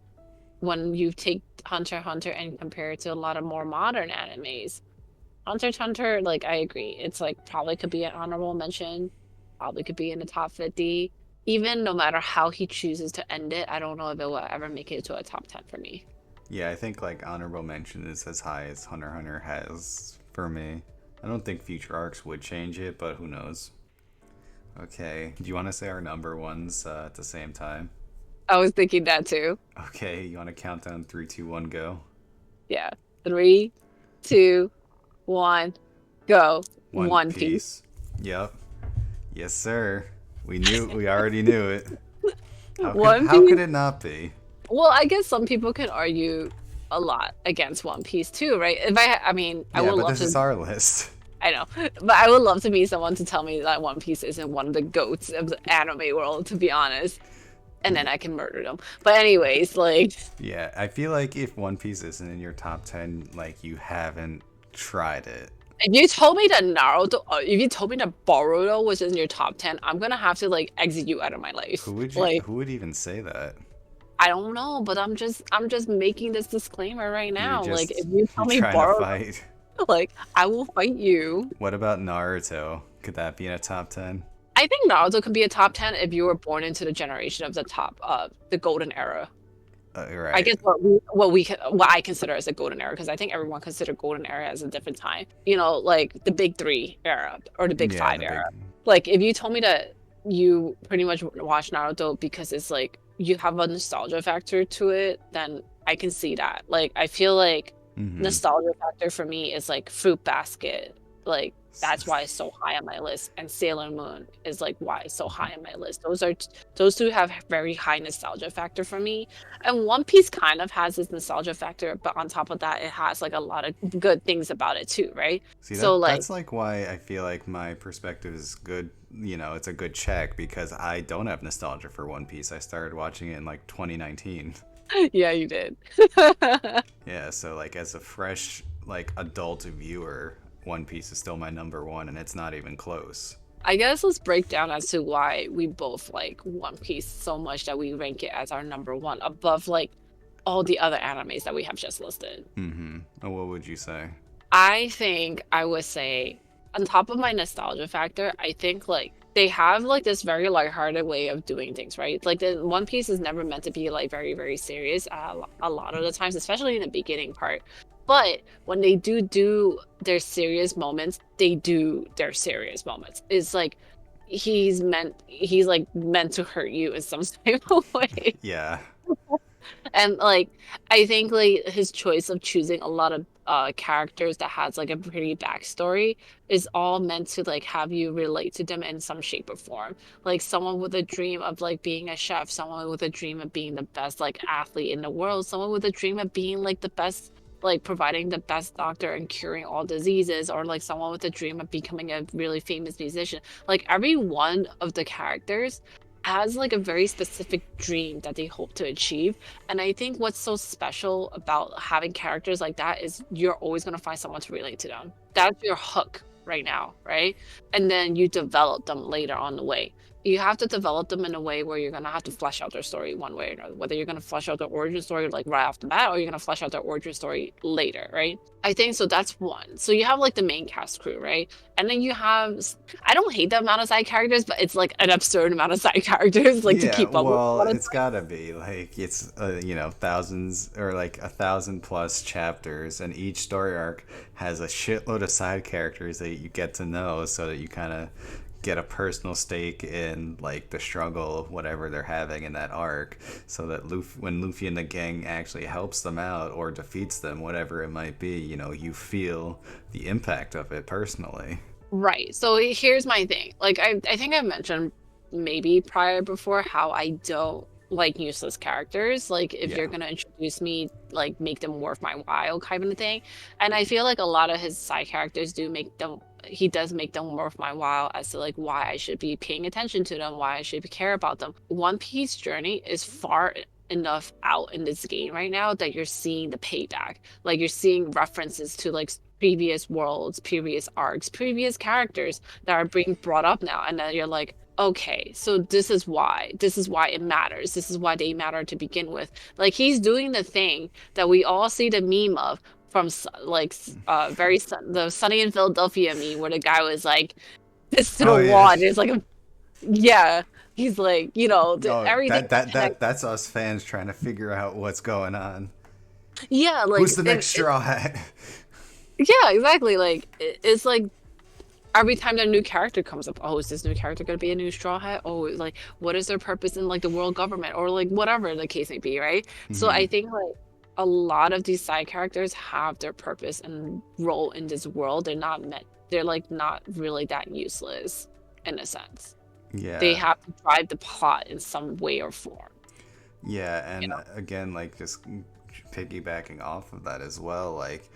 when you take Hunter x Hunter and compare it to a lot of more modern animes, Hunter x Hunter, like, I agree. It's like probably could be an honorable mention, probably could be in the top 50. Even no matter how he chooses to end it, I don't know if it will ever make it to a top 10 for me. Yeah, I think like honorable mention is as high as Hunter x Hunter has for me. I don't think future arcs would change it, but who knows? Okay, do you want to say our number ones at the same time? I was thinking that too. Okay, you want to count down 3, 2, 1, go? Yeah. 3, 2, 1, go. One Piece. Yep. Yes, sir. We already knew it. How could it not be? Well, I guess some people can argue a lot against One Piece too, right? I mean, I would but love this to. is our list. I know, but I would love to meet someone to tell me that One Piece isn't one of the goats of the anime world, to be honest. And then I can murder them. But anyways, like. Yeah, I feel like if One Piece isn't in your top 10, like you haven't tried it. If you told me that if you told me that Boruto was in your top 10, I'm gonna have to like exit you out of my life. Who would even say that? I don't know, but I'm just making this disclaimer right now. Like, if you tell me trying Boruto, to fight. like, I will fight you. What about Naruto? Could that be in a top 10? I think Naruto can be a top 10 if you were born into the generation of the golden era. Right. I guess what I consider as a golden era, because I think everyone consider golden era as a different time. You know, like the big 3 era or the big 5 era. Like, if you told me that you pretty much watch Naruto because it's like you have a nostalgia factor to it, then I can see that. Like, I feel like nostalgia factor for me is like Fruit Basket Like that's why it's so high on my list. And Sailor Moon is like why it's so high on my list. Those two have very high nostalgia factor for me. And One Piece kind of has this nostalgia factor, but on top of that, it has like a lot of good things about it too, right? See, So like that's like why I feel like my perspective is good. You know, it's a good check because I don't have nostalgia for One Piece. I started watching it in like 2019. yeah, you did. Yeah, so like as a fresh like adult viewer, One Piece is still my number one, and it's not even close. I guess let's break down as to why we both like One Piece so much that we rank it as our number one above like all the other animes that we have just listed. Mm-hmm. Oh, what would you say? I think I would say, on top of my nostalgia factor, I think like they have like this very lighthearted way of doing things, right? Like the One Piece is never meant to be like very, very serious a lot of the times, especially in the beginning part. But when they do their serious moments, they do their serious moments. It's like he's like meant to hurt you in some type of way. Yeah. And like I think like his choice of choosing a lot of characters that has like a pretty backstory is all meant to like have you relate to them in some shape or form. Like someone with a dream of like being a chef, someone with a dream of being the best like athlete in the world, someone with a dream of being like the best like providing the best doctor and curing all diseases, or like someone with a dream of becoming a really famous musician. Like every one of the characters has like a very specific dream that they hope to achieve. And I think what's so special about having characters like that is you're always going to find someone to relate to them. That's your hook right now, right? And then you develop them later on the way. You have to develop them in a way where you're going to have to flesh out their story one way or another, whether you're going to flesh out their origin story like right off the bat, or you're going to flesh out their origin story later, right? I think so. That's one. So you have like the main cast crew, right? And then you have, I don't hate the amount of side characters, but it's like an absurd amount of side characters, like to Yeah, keep up well, with. it's gotta be like it's you know, thousands or like 1,000 plus chapters, and each story arc has a shitload of side characters that you get to know, so that you kind of get a personal stake in like the struggle of whatever they're having in that arc, so that when Luffy and the gang actually helps them out or defeats them, whatever it might be, you know, you feel the impact of it personally. Right. So here's my thing. Like I think I mentioned maybe prior before how I don't like useless characters. Like if Yeah. you're gonna introduce me, like make them worth my while kind of thing. And I feel like a lot of his side characters do make them he does make them worth my while as to like why I should be paying attention to them, why I should care about them. One Piece journey is far enough out in this game right now that you're seeing the payback. Like you're seeing references to like previous worlds, previous arcs, previous characters that are being brought up now, and then you're like, okay, so this is why it matters, this is why they matter to begin with. Like he's doing the thing that we all see the meme of from the Sunny in Philadelphia meme where the guy was like this to the Oh wall yeah. and it's like yeah, he's like, you know, Oh, everything that's us fans trying to figure out what's going on. yeah, like Who's the next straw hat? yeah, exactly. Like it's like every time that new character comes up, oh, is this new character gonna be a new straw hat? Oh, like what is their purpose in like the world government or like whatever the case may be, right? So Hmm. I think like a lot of these side characters have their purpose and role in this world. They're like not really that useless in a sense. They Yeah. have to drive the plot in some way or form, Yeah, you and know? again, like just piggybacking off of that as well, like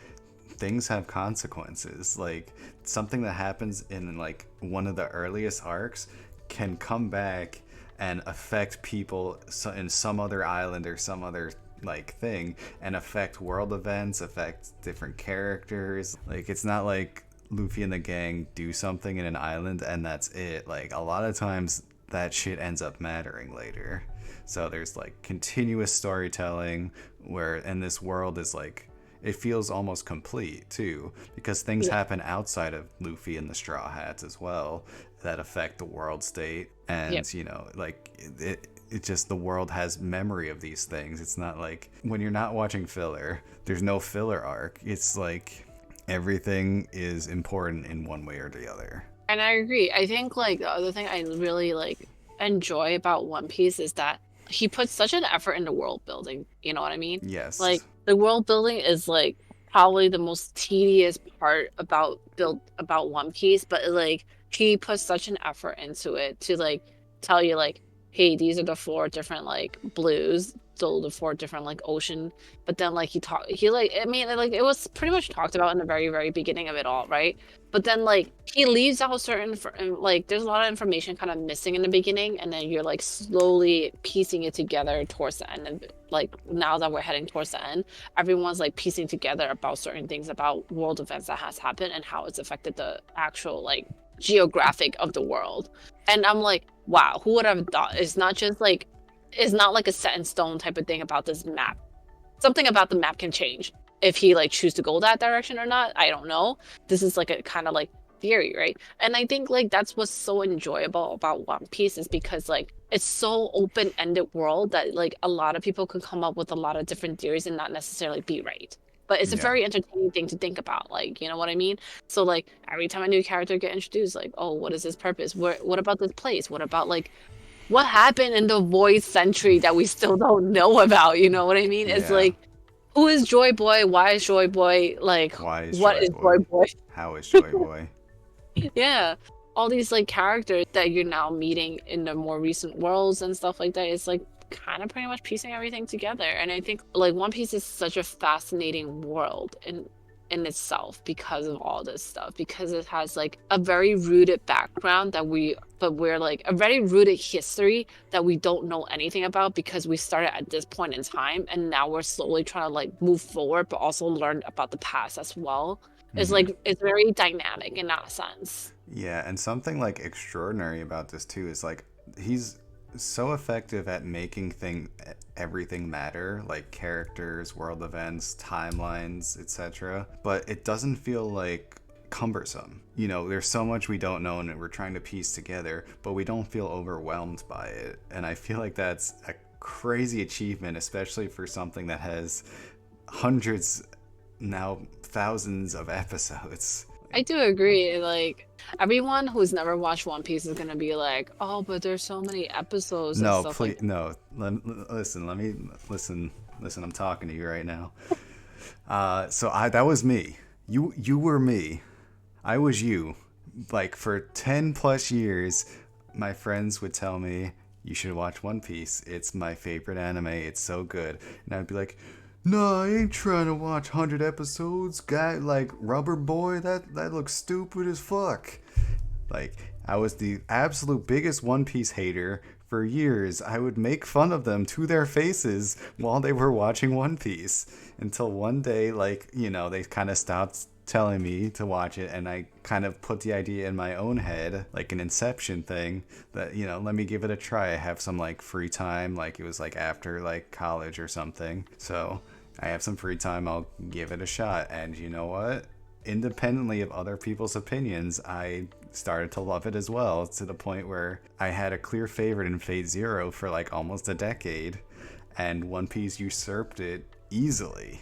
things have consequences. Like something that happens in like one of the earliest arcs can come back and affect people in some other island or some other like thing, and affect world events, affect different characters. Like it's not like Luffy and the gang do something in an island and that's it. Like a lot of times that shit ends up mattering later. So there's like continuous storytelling where, and this world is like, it feels almost complete too, because things Yeah. happen outside of Luffy and the Straw Hats as well that affect the world state. Yep. And you know, like it just, the world has memory of these things. It's not like when you're not watching filler, there's no filler arc. It's like everything is important in one way or the other. And I agree. I think like the other thing I really like enjoy about One Piece is that he puts such an effort into world building. You know what I mean? Yes. Like the world building is like probably the most tedious part about One Piece, but like he put such an effort into it to like tell you like, hey, these are the four different like blues, so the four different like ocean. But then like he like I mean like it was pretty much talked about in the very very beginning of it all, right? But then like he leaves out certain like there's a lot of information kind of missing in the beginning, and then you're like slowly piecing it together towards the end. And like now that we're heading towards the end, everyone's like piecing together about certain things about world events that has happened and how it's affected the actual like geographic of the world. And I'm like, wow, who would have thought? It's not just like it's not like a set in stone type of thing about this map. Something about the map can change if he like choose to go that direction or not. I don't know. This is like a kind of like theory, right? And I think like that's what's so enjoyable about One Piece is because like it's so open-ended world that like a lot of people could come up with a lot of different theories and not necessarily be right. But it's a Yeah. very entertaining thing to think about, like, you know what I mean? So like every time a new character get introduced, like, oh, what is his purpose? What about this place? What about like what happened in the void century that we still don't know about? You know what I mean? It's Yeah. like who is Joy Boy? Why is Joy Boy like Why is what Joy is Joy Boy? Boy? How is Joy Boy? Yeah. All these like characters that you're now meeting in the more recent worlds and stuff like that. It's like kind of pretty much piecing everything together. And I think like One Piece is such a fascinating world in itself because of all this stuff, because it has like a very rooted background but we're like a very rooted history that we don't know anything about because we started at this point in time and now we're slowly trying to like move forward but also learn about the past as well. It's Hmm. like it's very dynamic in that sense. Yeah, and something like extraordinary about this too is like he's so effective at making everything matter, like characters, world events, timelines, etc. But it doesn't feel like cumbersome. You know, there's so much we don't know and we're trying to piece together, but we don't feel overwhelmed by it. And I feel like that's a crazy achievement, especially for something that has hundreds, now thousands of episodes. I do agree. Like everyone who's never watched One Piece is gonna be like, "Oh, but there's so many episodes and No, stuff like please, that." no. Listen, let me listen. Listen, I'm talking to you right now. That was me. You were me. I was you. Like for 10 plus years, my friends would tell me you should watch One Piece. It's my favorite anime. It's so good. And I'd be like, no, I ain't trying to watch 100 episodes. Guy like Rubber Boy, that looks stupid as fuck. Like, I was the absolute biggest One Piece hater for years. I would make fun of them to their faces while they were watching One Piece until one day, like, you know, they kind of stopped telling me to watch it and I kind of put the idea in my own head, like an Inception thing, that, you know, let me give it a try. I have some like free time, like it was like after like college or something. So I have some free time, I'll give it a shot. And you know what? Independently of other people's opinions, I started to love it as well, to the point where I had a clear favorite in Fate Zero for like almost a decade, and One Piece usurped it easily.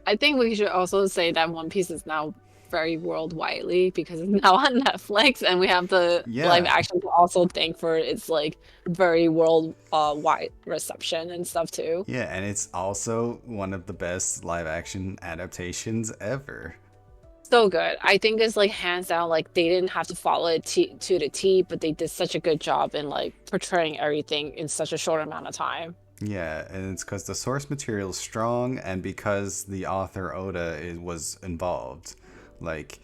I think we should also say that One Piece is now very worldwidely because it's now on Netflix, and we have the live Yeah, action to also thank for its like very world wide reception and stuff too. yeah, and it's also one of the best live action adaptations ever. So good. I think it's like hands down, like they didn't have to follow it to the T, but they did such a good job in like portraying everything in such a short amount of time. Yeah, and it's because the source material is strong, and because the author was involved. Like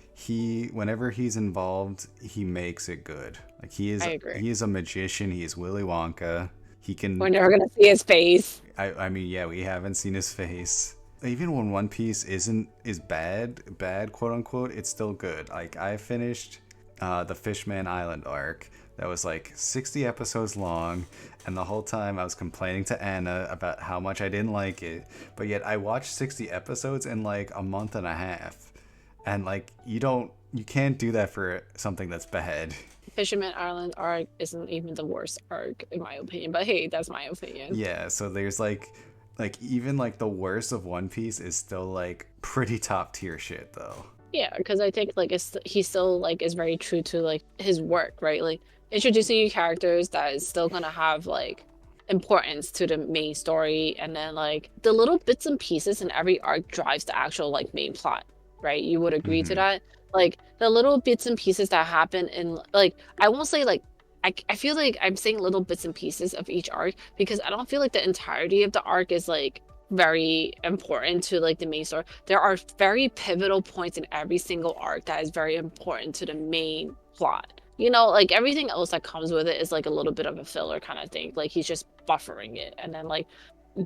whenever he's involved, he makes it good. Like I agree. he is a magician. He is Willy Wonka. He We're can. never gonna see his face. I mean, yeah, we haven't seen his face. Even when One Piece is bad quote unquote, it's still good. Like I finished the Fishman Island arc. That was like 60 episodes long, and the whole time I was complaining to Anna about how much I didn't like it. But yet I watched 60 episodes in like a month and a half. And like you can't do that for something that's bad. Fisherman Island arc isn't even the worst arc in my opinion, but hey, that's my opinion. Yeah, so there's like even like the worst of One Piece is still like pretty top tier shit though. Yeah, because I think like he still like is very true to like his work, right? Like introducing new characters that is still gonna have like importance to the main story, and then like the little bits and pieces in every arc drives the actual like main plot, right? You would agree to Hmm. that? Like the little bits and pieces that happen in like I won't say like I feel like I'm saying little bits and pieces of each arc because I don't feel like the entirety of the arc is like very important to like the main story. There are very pivotal points in every single arc that is very important to the main plot. You know, like everything else that comes with it is like a little bit of a filler kind of thing. Like he's just buffering it. And then like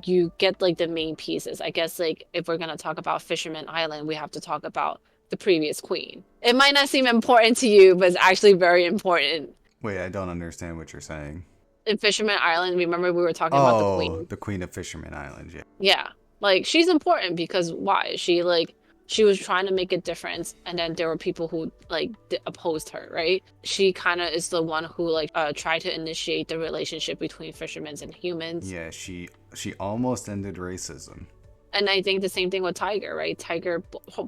you get like the main pieces. I guess like if we're gonna talk about Fisherman Island, we have to talk about the previous queen. It might not seem important to you, but it's actually very important. Wait, I don't understand what you're saying. In Fisherman Island, remember we were talking about the Oh, queen? the Queen of Fisherman Island. Yeah. Yeah. Like she's important because why? She was trying to make a difference and then there were people who like opposed her, right? She kind of is the one who like tried to initiate the relationship between fishermen and humans. Yeah, she almost ended racism. And I think the same thing with Tiger, right?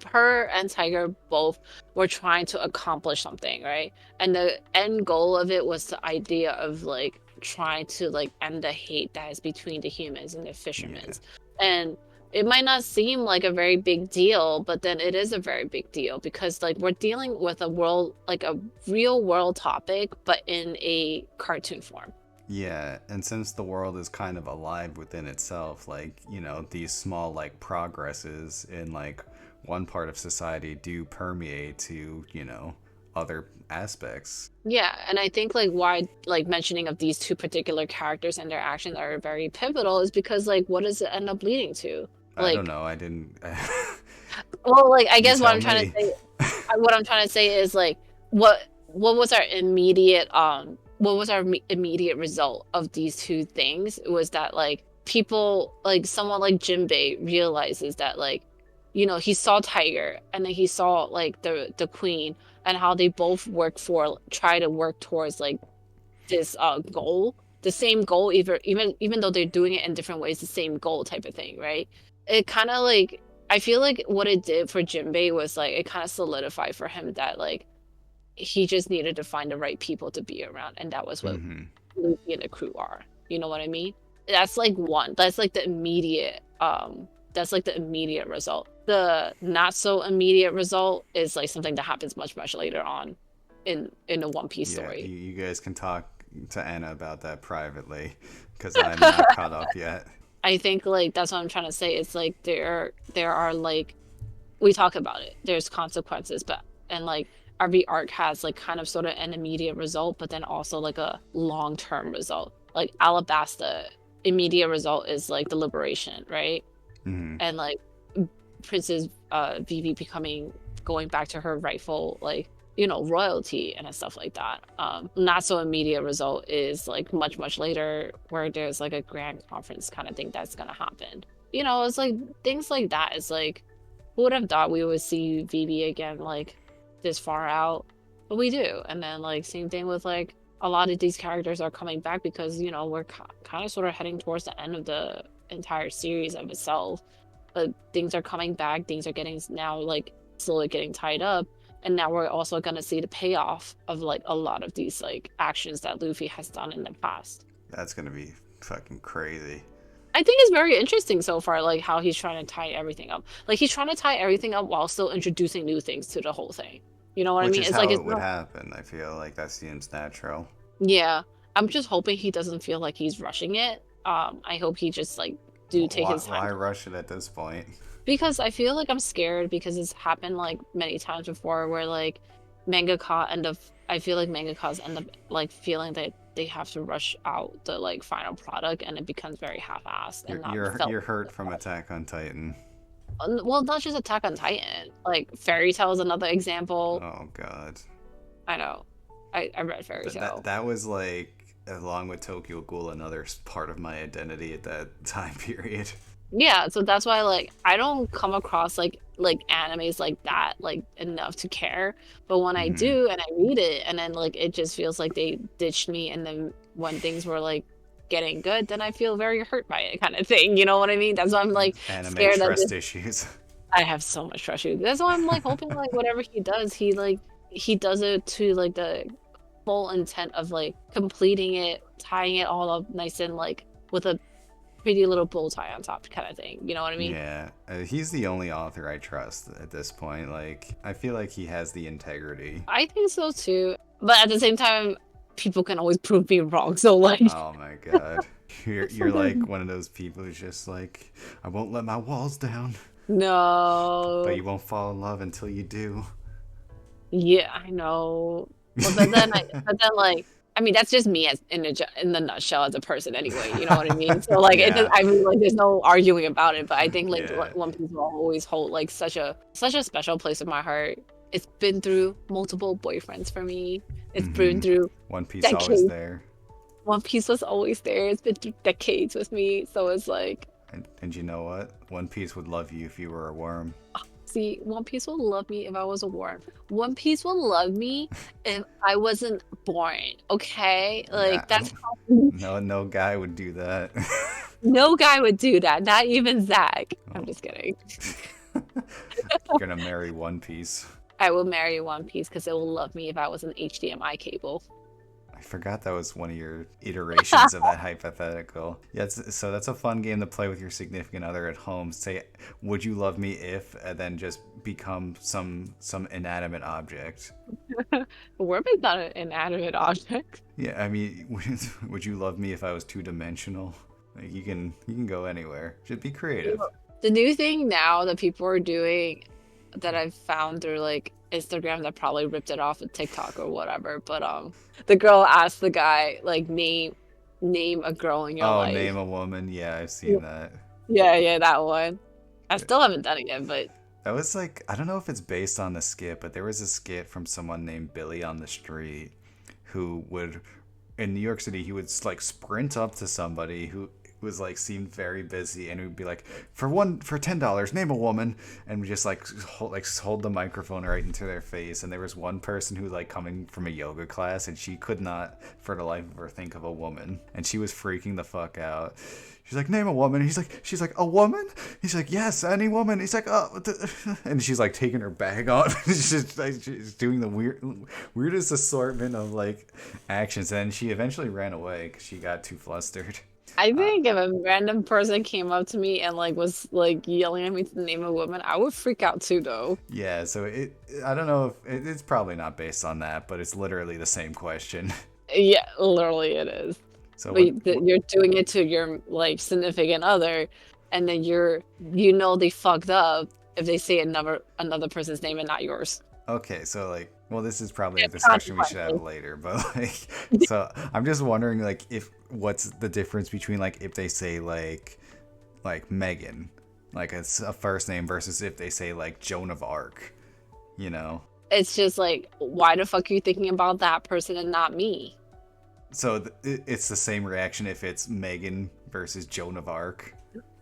Her and Tiger both were trying to accomplish something, right? And the end goal of it was the idea of like trying to like end the hate that is between the humans and the fishermen. Yeah. And it might not seem like a very big deal, but then it is a very big deal because like we're dealing with a world, like a real world topic, but in a cartoon form. Yeah, and since the world is kind of alive within itself, like, these small like progresses in like one part of society do permeate to, other aspects. Yeah, and I think like why like mentioning of these two particular characters and their actions are very pivotal is because like what does it end up leading to? I don't Like, know. I didn't. well, like I You guess what tell I'm trying me. to say, what I'm trying to say is like what was our immediate immediate result of these two things was that like people like someone like Jinbei realizes that like he saw Tiger and then he saw like the queen and how they both try to work towards like this goal, the same goal, even though they're doing it in different ways, the same goal type of thing, right? It kind of like I feel like what it did for Jinbei was like it kind of solidified for him that like he just needed to find the right people to be around, and that was what Hmm. Luffy and the crew are. You know what I mean? That's like one. That's like the immediate. That's like the immediate result. The not so immediate result is like something that happens much later on, in the One Piece Yeah, story. you guys can talk to Anna about that privately, because I'm not caught up yet. I think like that's what I'm trying to say. It's like there are like we talk about it. There's consequences, but and like every arc has like kind of sort of an immediate result, but then also like a long-term result. Like Alabasta, immediate result is like the liberation, right? Hmm. And like Princess Vivi going back to her rightful like royalty and stuff like that. Not so immediate result is like much later where there's like a grand conference kind of thing that's gonna happen. It's like things like that. It's like who would have thought we would see Vivi again like this far out, but we do. And then like same thing with like a lot of these characters are coming back because we're kind of sort of heading towards the end of the entire series of itself, but things are coming back, things are getting now like slowly getting tied up, and now we're also going to see the payoff of like a lot of these like actions that Luffy has done in the past. That's gonna be fucking crazy. I think it's very interesting so far, like how he's trying to tie everything up. Like he's trying to tie everything up while still introducing new things to the whole thing. You know what I Which mean? is It's like how it's it would not. happen. I feel like that seems natural. Yeah, I'm just hoping he doesn't feel like he's rushing it. I hope he just like do take his time Why rush it at this point? because I feel like I'm scared because it's happened like many times before where like mangaka end up. I feel like mangakas end up like feeling that they have to rush out the like final product and it becomes very half-assed and not felt. You're hurt from Attack on Titan. Well, not just Attack on Titan. Like Fairy Tail is another example. Oh god. I know. I read Fairy Tail. That was like, along with Tokyo Ghoul, another part of my identity at that time period. Yeah, so that's why like I don't come across like animes like that like enough to care. But when I Mhm. do and I read it and then like it just feels like they ditched me and then when things were like getting good, then I feel very hurt by it kind of thing. You know what I mean? That's why I'm like Anime scared that trust issues. I have so much trust issues. That's why I'm like hoping like whatever he does, he does it to like the full intent of like completing it, tying it all up nice and like with a pretty little bow tie on top kind of thing. You know what I mean? Yeah, he's the only author I trust at this point. Like, I feel like he has the integrity. I think so too. But at the same time, people can always prove me wrong. So like, Oh my god. You're like one of those people who's just like, I won't let my walls down, but no, you won't fall in love until you do. yeah, I know. But then like, I mean, that's just me as in the nutshell as a person anyway. You know what I mean? So like, Yeah, I mean, like, there's no arguing about it. But I think like yeah. One Piece will always hold like such a special place in my heart. It's been through multiple boyfriends for me. It's been through One Piece always decades. there. One Piece was always there. It's been through decades with me. So it's like, And you know what? One Piece would love you if you were a worm. see, One Piece will love me if I was a worm. One Piece will love me if I wasn't born. Okay? Nah, Like that's how no guy would do that. no guy would do that. Not even Zach. I'm just kidding. You're gonna marry One Piece. I will marry One Piece because it will love me if I was an HDMI cable. I forgot that was one of your iterations of that hypothetical. Yeah, so that's a fun game to play with your significant other at home. Say, would you love me if, and then just become some inanimate object. A worm is not an inanimate object. Yeah, I mean, would you love me if I was two-dimensional? Like, you can go anywhere. Just be creative. The new thing now that people are doing that I've found through like Instagram that probably ripped it off of TikTok or whatever, but the girl asked the guy like name a girl in your life. Name a woman. Yeah, I've seen that. Yeah, that one. I still haven't done it yet, but That was like, I don't know if it's based on the skit, but there was a skit from someone named Billy on the Street who would, in New York City, he would like sprint up to somebody who was like seemed very busy and he would be like, for $10, name a woman, and we just hold the microphone right into their face. And there was one person who like coming from a yoga class and she could not for the life of her think of a woman, and she was freaking the fuck out. She's like, name a woman. She's like, a woman? He's like, yes, any woman. He's like, oh, and she's like taking her bag off. she's doing the weirdest assortment of like actions. And she eventually ran away because she got too flustered. I think if a random person came up to me and like was like yelling at me to name a woman, I would freak out too though. Yeah, so I don't know if it's probably not based on that, but it's literally the same question. Yeah, literally it is. So But you're doing it to your like significant other, and then they fucked up if they say another person's name and not yours. okay, so like, well, this is probably a It's discussion we should have consequences. later, but like, so I'm just wondering, like, what's the difference between like if they say like Megan, like it's a first name, versus if they say like Joan of Arc, you know? It's just like, why the fuck are you thinking about that person and not me? So it's the same reaction if it's Megan versus Joan of Arc.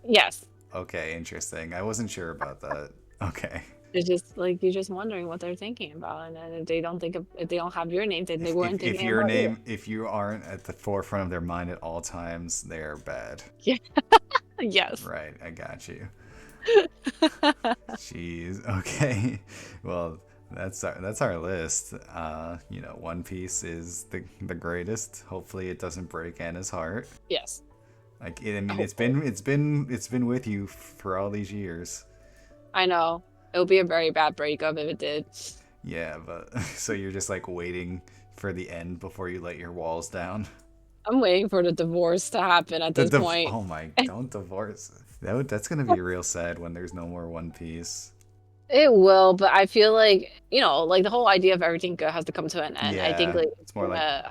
Yes. Okay, interesting. I wasn't sure about that. Okay. It's just like you're just wondering what they're thinking about, and then if they don't have your name, then they weren't If thinking your about name, if you aren't at the forefront of their mind at all times, they're bad. you. Yes. Right, I got you. Jeez. Okay. Well, that's our list. One Piece is the greatest. Hopefully, it doesn't break Anna's heart. Yes. Like, I mean, it's been with you for all these years. I know. It would be a very bad breakup if it did. Yeah, but so you're just like waiting for the end before you let your walls down. I'm waiting for the divorce to happen at this point. Oh my! Don't divorce. That's gonna be real sad when there's no more One Piece. It will, but I feel like, like the whole idea of everything good has to come to an end. I think Yeah, like it's more like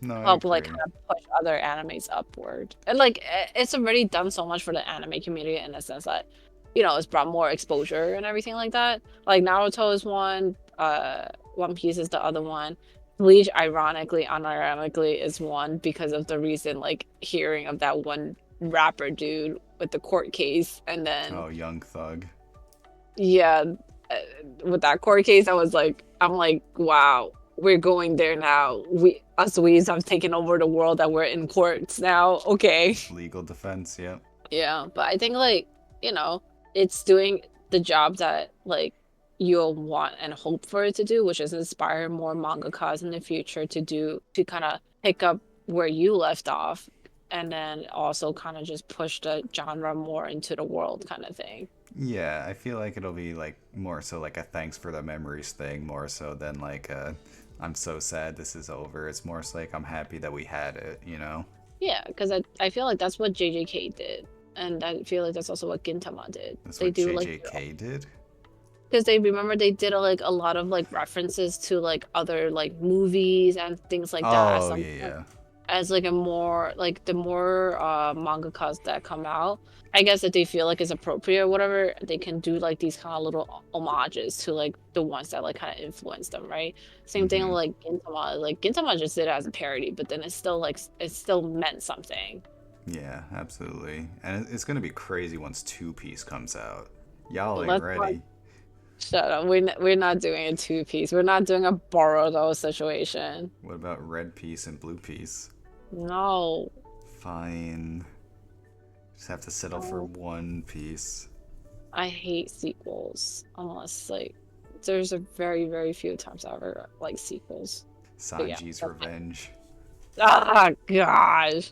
no. I help like agree. kind of push other animes upward. And like it's already done so much for the anime community in the sense that, it's brought more exposure and everything like that. Like Naruto is one, One Piece is the other one. Bleach, unironically, is one because of the recent like hearing of that one rapper dude with the court case, and then Young Thug. yeah, with that court case, I'm like, wow, we're going there now. Us weebs have taken over the world that we're in courts now. Okay. Legal defense. Yep. Yeah, but I think like, it's doing the job that like you'll want and hope for it to do, which is inspire more mangakas in the future to kind of pick up where you left off. and then also kind of just push the genre more into the world kind of thing. Yeah, I feel like it'll be like more so like a thanks for the memories thing, more so than like a I'm so sad this is over. It's more so like I'm happy that we had it, you know? Yeah, because I feel like that's what JJK did, and I feel like that's also what Gintama did. That's They what do like JJK did? because they remember they did like a lot of like references to like other like movies and things like that as Oh, some yeah, yeah. as like a more like the more mangakas that come out, I guess that they feel like it's appropriate or whatever, they can do like these kind of little homages to like the ones that like kind of influence them, right? Same thing Mm-hmm. like Gintama. Like Gintama just did it as a parody, but then it's still like it still meant something. Yeah, absolutely. And it's gonna be crazy once Two Piece comes out. Y'all ain't Let's not ready. shut up. We're not doing a two piece. We're not doing a Boruto situation. What about Red Piece and Blue Piece? No. Fine. Just have to settle for No. One Piece. I hate sequels unless like there's a very very few times I ever like sequels. But yeah, Sanji's that's fine. Revenge. Ah gosh.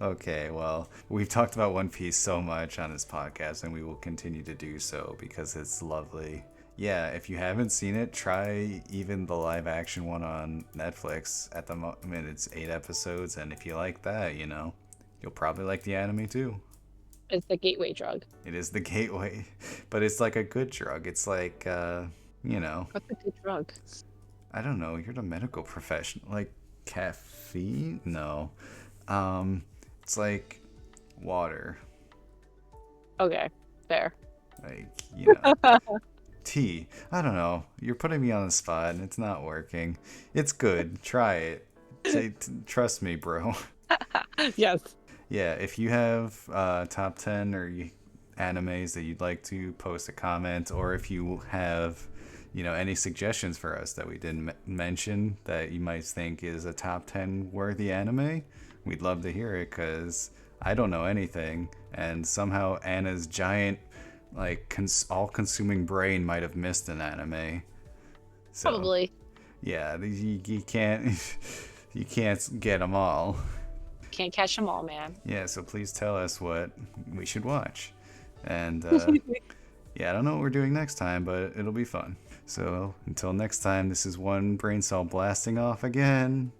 Okay, well, we've talked about One Piece so much on this podcast, and we will continue to do so because it's lovely. Yeah, if you haven't seen it, try even the live action one on Netflix. At the moment, it's 8 episodes, and if you like that, you know, you'll probably like the anime too. It's the gateway drug. It is the gateway, but it's like a good drug. It's like, you know, What's a good drug? I don't know, you're the medical professional. Like caffeine? No. It's like water. Okay, fair. Like, you know, tea. I don't know. You're putting me on the spot and it's not working. It's good. Try it. Trust me, bro. Yes. Yeah, if you have top 10 or animes that you'd like to post a comment, or if you have, you know, any suggestions for us that we didn't mention that you might think is a top 10 worthy anime, we'd love to hear it because I don't know anything. And somehow Anna's giant, like, all consuming brain might have missed an anime. So, Probably. yeah, you can't. You can't get them all. Can't catch them all, man. Yeah, so please tell us what we should watch. And yeah, I don't know what we're doing next time, but it'll be fun. So until next time, this is one brain cell blasting off again.